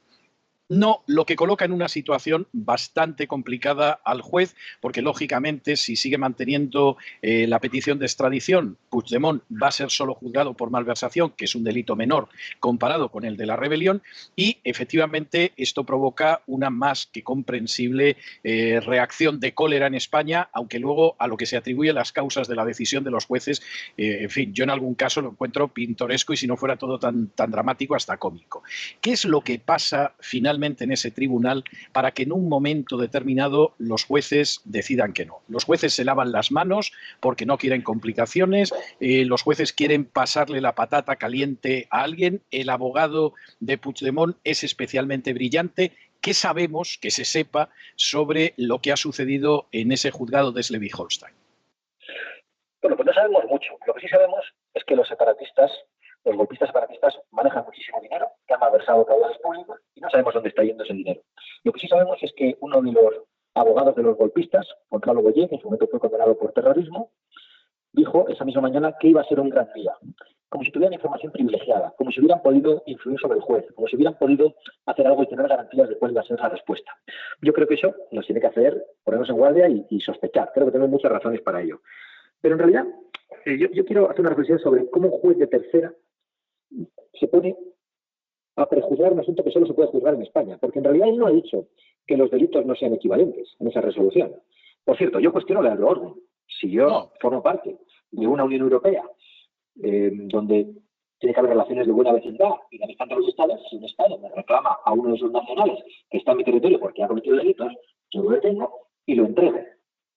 no, lo que coloca en una situación bastante complicada al juez, porque lógicamente si sigue manteniendo la petición de extradición, Puigdemont va a ser solo juzgado por malversación, que es un delito menor comparado con el de la rebelión, y efectivamente esto provoca una más que comprensible reacción de cólera en España, aunque luego a lo que se atribuye las causas de la decisión de los jueces, en fin, yo en algún caso lo encuentro pintoresco y si no fuera todo tan dramático, hasta cómico. ¿Qué es lo que pasa finalmente en ese tribunal para que en un momento determinado los jueces decidan que no? Los jueces se lavan las manos porque no quieren complicaciones, los jueces quieren pasarle la patata caliente a alguien, el abogado de Puigdemont es especialmente brillante. ¿Qué sabemos, que se sepa, sobre lo que ha sucedido en ese juzgado de Schleswig-Holstein? Bueno, pues no sabemos mucho. Lo que sí sabemos es que los golpistas separatistas manejan muchísimo dinero, que han malversado caudales públicos y no sabemos dónde está yendo ese dinero. Lo que sí sabemos es que uno de los abogados de los golpistas, Gonzalo Boyer, que en su momento fue condenado por terrorismo, dijo esa misma mañana que iba a ser un gran día, como si tuvieran información privilegiada, como si hubieran podido influir sobre el juez, como si hubieran podido hacer algo y tener garantías de cuál iba a ser la respuesta. Yo creo que eso nos tiene que hacer ponernos en guardia y sospechar. Creo que tenemos muchas razones para ello. Pero en realidad, yo quiero hacer una reflexión sobre cómo un juez de tercera se pone a prejuzgar un asunto que solo se puede juzgar en España, porque en realidad él no ha dicho que los delitos no sean equivalentes en esa resolución. Por cierto, yo cuestiono la orden. Si yo formo parte de una Unión Europea donde tiene que haber relaciones de buena vecindad y de amistad entre los estados, si un estado me reclama a uno de sus nacionales que está en mi territorio porque ha cometido delitos, yo lo detengo y lo entrego.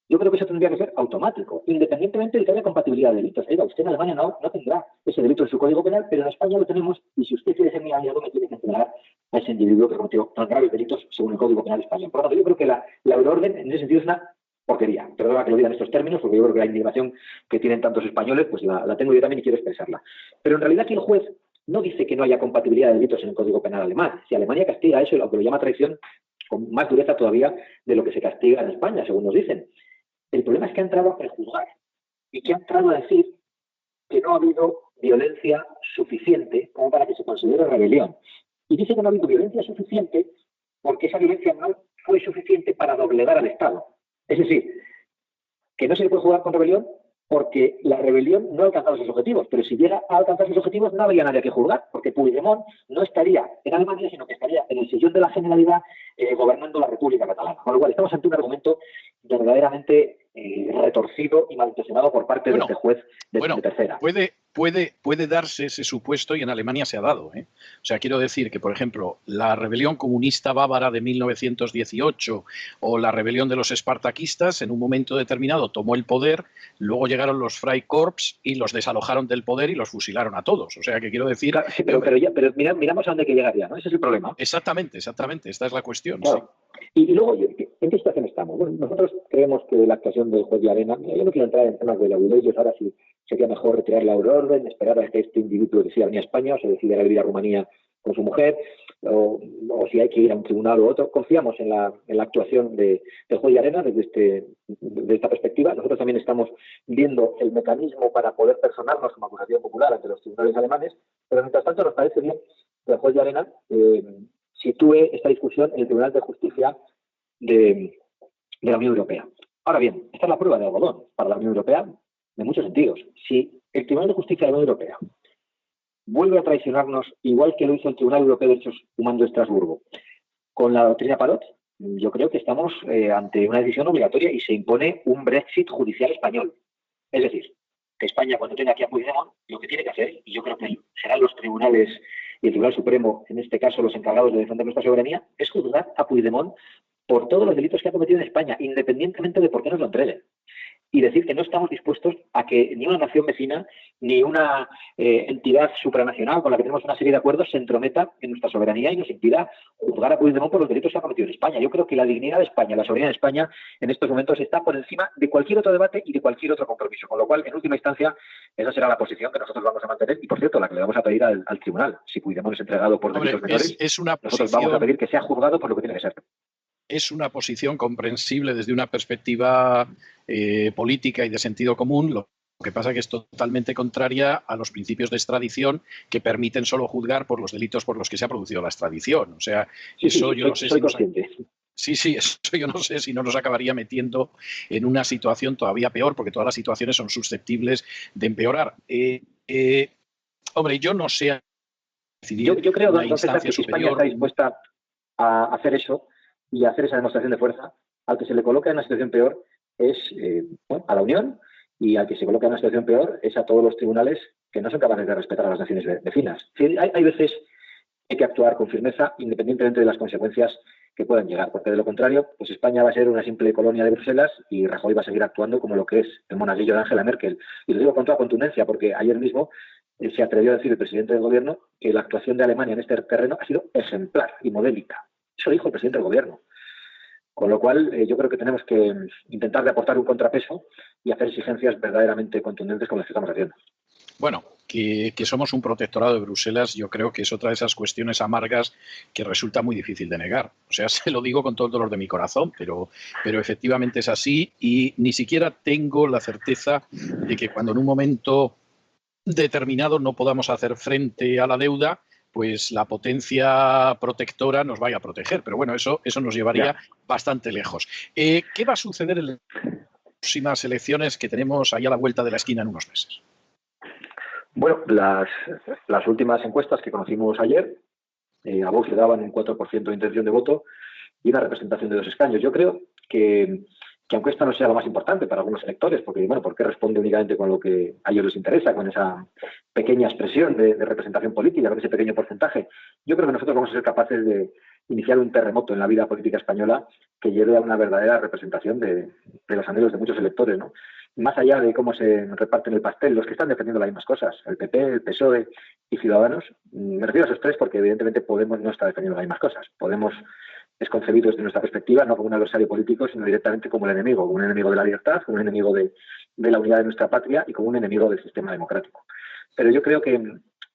Yo creo que eso tendría que ser automático, independientemente de que haya compatibilidad de delitos. Oiga, usted en Alemania no tendrá ese delito en su Código Penal, pero en España lo tenemos, y si usted quiere ser mi aliado, me tiene que entregar a ese individuo que cometió tan graves delitos según el Código Penal español. Por lo tanto, yo creo que la euroorden en ese sentido es una porquería. Perdona que lo diga en estos términos, porque yo creo que la indignación que tienen tantos españoles, pues la tengo yo también y quiero expresarla. Pero en realidad aquí el juez no dice que no haya compatibilidad de delitos en el Código Penal alemán. Si Alemania castiga eso, aunque lo llama traición, con más dureza todavía de lo que se castiga en España, según nos dicen. El problema es que ha entrado a prejuzgar y que ha entrado a decir que no ha habido violencia suficiente como para que se considere rebelión. Y dice que no ha habido violencia suficiente porque esa violencia no fue suficiente para doblegar al Estado. Es decir, que no se le puede jugar con rebelión porque la rebelión no ha alcanzado sus objetivos, pero si llega a alcanzar sus objetivos no habría nadie que juzgar, porque Puigdemont no estaría en Alemania, sino que estaría en el sillón de la Generalidad gobernando la República Catalana. Con lo cual estamos ante un argumento verdaderamente retorcido y malintencionado por parte de este juez de tercera. Puede darse ese supuesto y en Alemania se ha dado. O sea, quiero decir que, por ejemplo, la rebelión comunista bávara de 1918 o la rebelión de los espartaquistas en un momento determinado tomó el poder, luego llegaron los Freikorps y los desalojaron del poder y los fusilaron a todos. O sea, que quiero decir... Claro, sí, pero miramos a dónde hay que llegar ya, ¿no? Ese es el problema. Exactamente. Esta es la cuestión. Claro. Sí. Y luego, ¿en qué situación estamos? Bueno, nosotros creemos que la actuación del juez Llarena, yo no quiero entrar en temas de laudeles, ahora sí sería mejor retirar la euroorden, esperar a que este individuo decida venir a España o se decida ir a Rumanía con su mujer, o si hay que ir a un tribunal u otro. Confiamos en la actuación del juez Llarena desde esta perspectiva. Nosotros también estamos viendo el mecanismo para poder personarnos como acusación popular ante los tribunales alemanes, pero mientras tanto nos parece bien que el juez Llarena sitúe esta discusión en el Tribunal de Justicia de la Unión Europea. Ahora bien, esta es la prueba de algodón para la Unión Europea en muchos sentidos. Si el Tribunal de Justicia de la Unión Europea vuelve a traicionarnos, igual que lo hizo el Tribunal Europeo de Derechos Humanos de Estrasburgo, con la doctrina Parot, yo creo que estamos ante una decisión obligatoria y se impone un Brexit judicial español. Es decir, que España, cuando tenga aquí a Puigdemont, lo que tiene que hacer, y yo creo que serán los tribunales y el Tribunal Supremo, en este caso los encargados de defender nuestra soberanía, es juzgar a Puigdemont por todos los delitos que ha cometido en España, independientemente de por qué nos lo entreguen. Y decir que no estamos dispuestos a que ni una nación vecina ni una entidad supranacional con la que tenemos una serie de acuerdos se entrometa en nuestra soberanía y nos impida juzgar a Puigdemont por los delitos que ha cometido en España. Yo creo que la dignidad de España, la soberanía de España, en estos momentos está por encima de cualquier otro debate y de cualquier otro compromiso. Con lo cual, en última instancia, esa será la posición que nosotros vamos a mantener y, por cierto, la que le vamos a pedir al tribunal. Si Puigdemont es entregado por delitos menores, nosotros vamos a pedir que sea juzgado por lo que tiene que ser. Es una posición comprensible desde una perspectiva política y de sentido común. Lo que pasa es que es totalmente contraria a los principios de extradición que permiten solo juzgar por los delitos por los que se ha producido la extradición. O sea, eso yo no sé si consciente. eso yo no sé si no nos acabaría metiendo en una situación todavía peor, porque todas las situaciones son susceptibles de empeorar. Hombre, yo no sé decidir. Yo creo, una don instancia César, que si España superior. está dispuesta a hacer eso y a hacer esa demostración de fuerza, al que se le coloca en una situación peor es a la Unión, y al que se coloca en una situación peor es a todos los tribunales que no son capaces de respetar a las naciones vecinas. Hay veces que hay que actuar con firmeza independientemente de las consecuencias que puedan llegar, porque de lo contrario, pues España va a ser una simple colonia de Bruselas y Rajoy va a seguir actuando como lo que es el monaguillo de Angela Merkel. Y lo digo con toda contundencia, porque ayer mismo se atrevió a decir el presidente del gobierno que la actuación de Alemania en este terreno ha sido ejemplar y modélica. Eso dijo el presidente del gobierno. Con lo cual, yo creo que tenemos que intentar de aportar un contrapeso y hacer exigencias verdaderamente contundentes como las que estamos haciendo. Bueno, que somos un protectorado de Bruselas, yo creo que es otra de esas cuestiones amargas que resulta muy difícil de negar. O sea, se lo digo con todo el dolor de mi corazón, pero efectivamente es así, y ni siquiera tengo la certeza de que cuando en un momento determinado no podamos hacer frente a la deuda, pues la potencia protectora nos vaya a proteger. Pero bueno, eso nos llevaría bastante lejos. ¿Qué va a suceder en las próximas elecciones que tenemos ahí a la vuelta de la esquina en unos meses? Bueno, las últimas encuestas que conocimos ayer, a Vox le daban un 4% de intención de voto y una representación de 2 escaños. Yo creo que aunque esto no sea lo más importante para algunos electores, porque, bueno, ¿por qué responde únicamente con lo que a ellos les interesa, con esa pequeña expresión de representación política, con ese pequeño porcentaje? Yo creo que nosotros vamos a ser capaces de iniciar un terremoto en la vida política española que lleve a una verdadera representación de los anhelos de muchos electores, ¿no? Más allá de cómo se reparten el pastel, los que están defendiendo las mismas cosas, el PP, el PSOE y Ciudadanos, me refiero a esos tres porque evidentemente Podemos no está defendiendo las mismas cosas. Podemos es concebido desde nuestra perspectiva no como un adversario político, sino directamente como el enemigo, como un enemigo de la libertad, como un enemigo de la unidad de nuestra patria y como un enemigo del sistema democrático. Pero yo creo que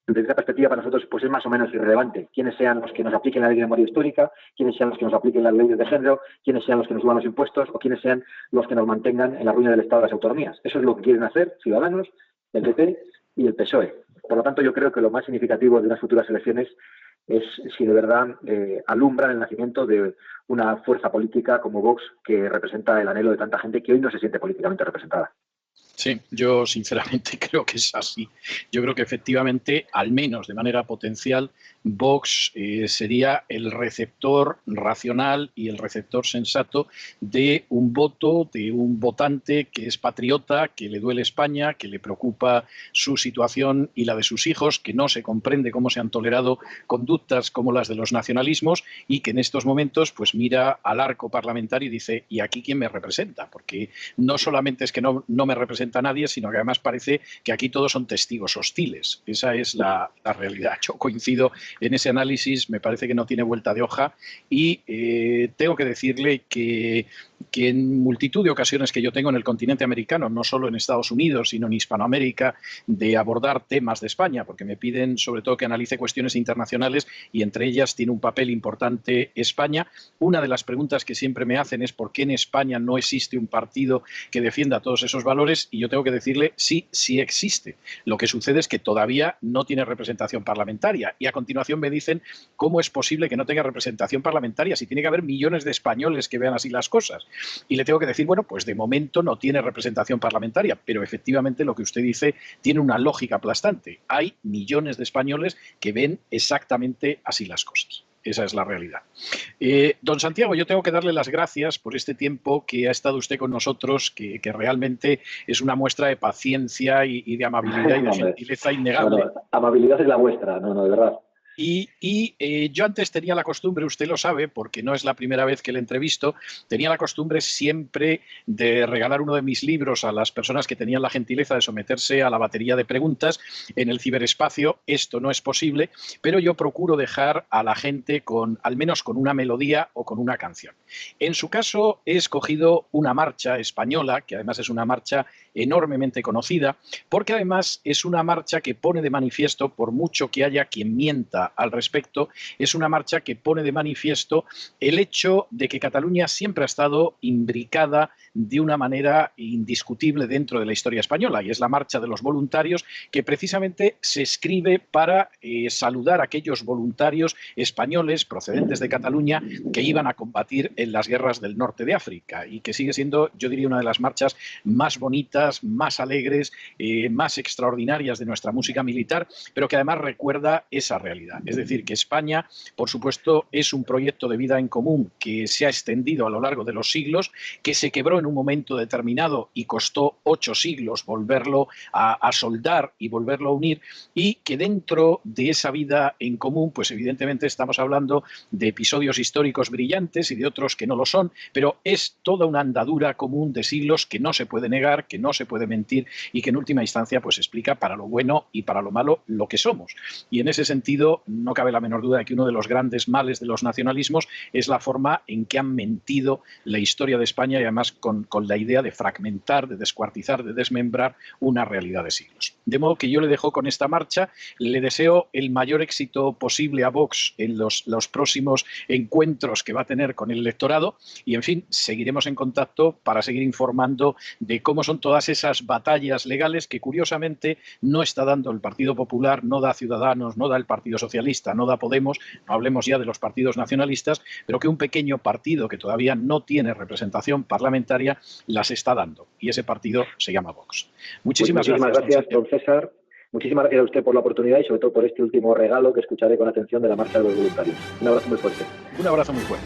desde esta perspectiva para nosotros pues es más o menos irrelevante quiénes sean los que nos apliquen la ley de memoria histórica, quiénes sean los que nos apliquen las leyes de género, quiénes sean los que nos suban los impuestos o quiénes sean los que nos mantengan en la ruina del Estado de las autonomías. Eso es lo que quieren hacer Ciudadanos, el PP y el PSOE. Por lo tanto, yo creo que lo más significativo de unas futuras elecciones es si de verdad alumbran el nacimiento de una fuerza política como Vox, que representa el anhelo de tanta gente que hoy no se siente políticamente representada. Sí, yo sinceramente creo que es así. Yo creo que efectivamente, al menos de manera potencial, Vox sería el receptor racional y el receptor sensato de un voto, de un votante que es patriota, que le duele España, que le preocupa su situación y la de sus hijos, que no se comprende cómo se han tolerado conductas como las de los nacionalismos y que en estos momentos pues mira al arco parlamentario y dice, ¿y aquí quién me representa? Porque no solamente es que no me representa a nadie, sino que además parece que aquí todos son testigos hostiles. Esa es la realidad. Yo coincido en ese análisis, me parece que no tiene vuelta de hoja y tengo que decirle que en multitud de ocasiones que yo tengo en el continente americano, no solo en Estados Unidos, sino en Hispanoamérica, de abordar temas de España, porque me piden sobre todo que analice cuestiones internacionales y entre ellas tiene un papel importante España. Una de las preguntas que siempre me hacen es por qué en España no existe un partido que defienda todos esos valores y yo tengo que decirle sí, sí existe. Lo que sucede es que todavía no tiene representación parlamentaria y a continuación me dicen cómo es posible que no tenga representación parlamentaria si tiene que haber millones de españoles que vean así las cosas. Y le tengo que decir, bueno, pues de momento no tiene representación parlamentaria, pero efectivamente lo que usted dice tiene una lógica aplastante. Hay millones de españoles que ven exactamente así las cosas. Esa es la realidad. Don Santiago, yo tengo que darle las gracias por este tiempo que ha estado usted con nosotros, que realmente es una muestra de paciencia y de amabilidad y de gentileza innegable. No, amabilidad es la vuestra, no, de verdad. Yo antes tenía la costumbre, usted lo sabe, porque no es la primera vez que le entrevisto, tenía la costumbre siempre de regalar uno de mis libros a las personas que tenían la gentileza de someterse a la batería de preguntas en el ciberespacio. Esto no es posible, pero yo procuro dejar a la gente al menos con una melodía o con una canción. En su caso, he escogido una marcha española, que además es una marcha enormemente conocida, porque además es una marcha que pone de manifiesto, por mucho que haya quien mienta al respecto, es una marcha que pone de manifiesto el hecho de que Cataluña siempre ha estado imbricada de una manera indiscutible dentro de la historia española, y es la marcha de los voluntarios, que precisamente se escribe para saludar a aquellos voluntarios españoles procedentes de Cataluña que iban a combatir en las guerras del norte de África, y que sigue siendo, yo diría, una de las marchas más bonitas, más alegres, más extraordinarias de nuestra música militar, pero que además recuerda esa realidad. Es decir, que España, por supuesto, es un proyecto de vida en común que se ha extendido a lo largo de los siglos, que se quebró en un momento determinado y costó 8 siglos volverlo a soldar y volverlo a unir, y que dentro de esa vida en común, pues evidentemente estamos hablando de episodios históricos brillantes y de otros que no lo son, pero es toda una andadura común de siglos que no se puede negar, que no se puede mentir y que en última instancia pues explica para lo bueno y para lo malo lo que somos. Y en ese sentido no cabe la menor duda de que uno de los grandes males de los nacionalismos es la forma en que han mentido la historia de España, y además con la idea de fragmentar, de descuartizar, de desmembrar una realidad de siglos. De modo que yo le dejo con esta marcha, le deseo el mayor éxito posible a Vox en los próximos encuentros que va a tener con el electorado, y en fin, seguiremos en contacto para seguir informando de cómo son todas esas batallas legales que curiosamente no está dando el Partido Popular, no da Ciudadanos, no da el Partido Socialista, no da Podemos, no hablemos ya de los partidos nacionalistas, pero que un pequeño partido que todavía no tiene representación parlamentaria las está dando, y ese partido se llama Vox. Muchísimas gracias, don César. Muchísimas gracias a usted por la oportunidad y sobre todo por este último regalo que escucharé con atención de la Marcha de los Voluntarios. Un abrazo muy fuerte. Un abrazo muy fuerte.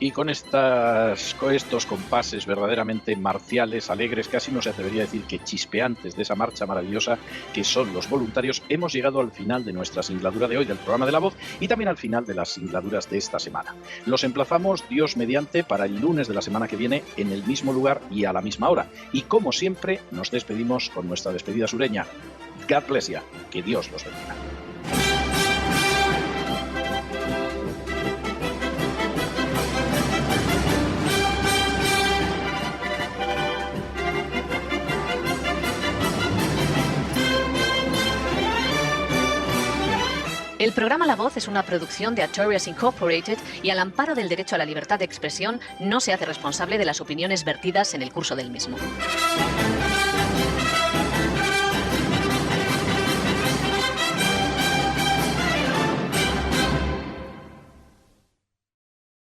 Y con estos compases verdaderamente marciales, alegres, casi no se atrevería a decir que chispeantes de esa marcha maravillosa que son los voluntarios, hemos llegado al final de nuestra singladura de hoy del programa de La Voz y también al final de las singladuras de esta semana. Los emplazamos, Dios mediante, para el lunes de la semana que viene en el mismo lugar y a la misma hora. Y como siempre, nos despedimos con nuestra despedida sureña. God bless you. Que Dios los bendiga. El programa La Voz es una producción de Artorias Incorporated y al amparo del derecho a la libertad de expresión no se hace responsable de las opiniones vertidas en el curso del mismo.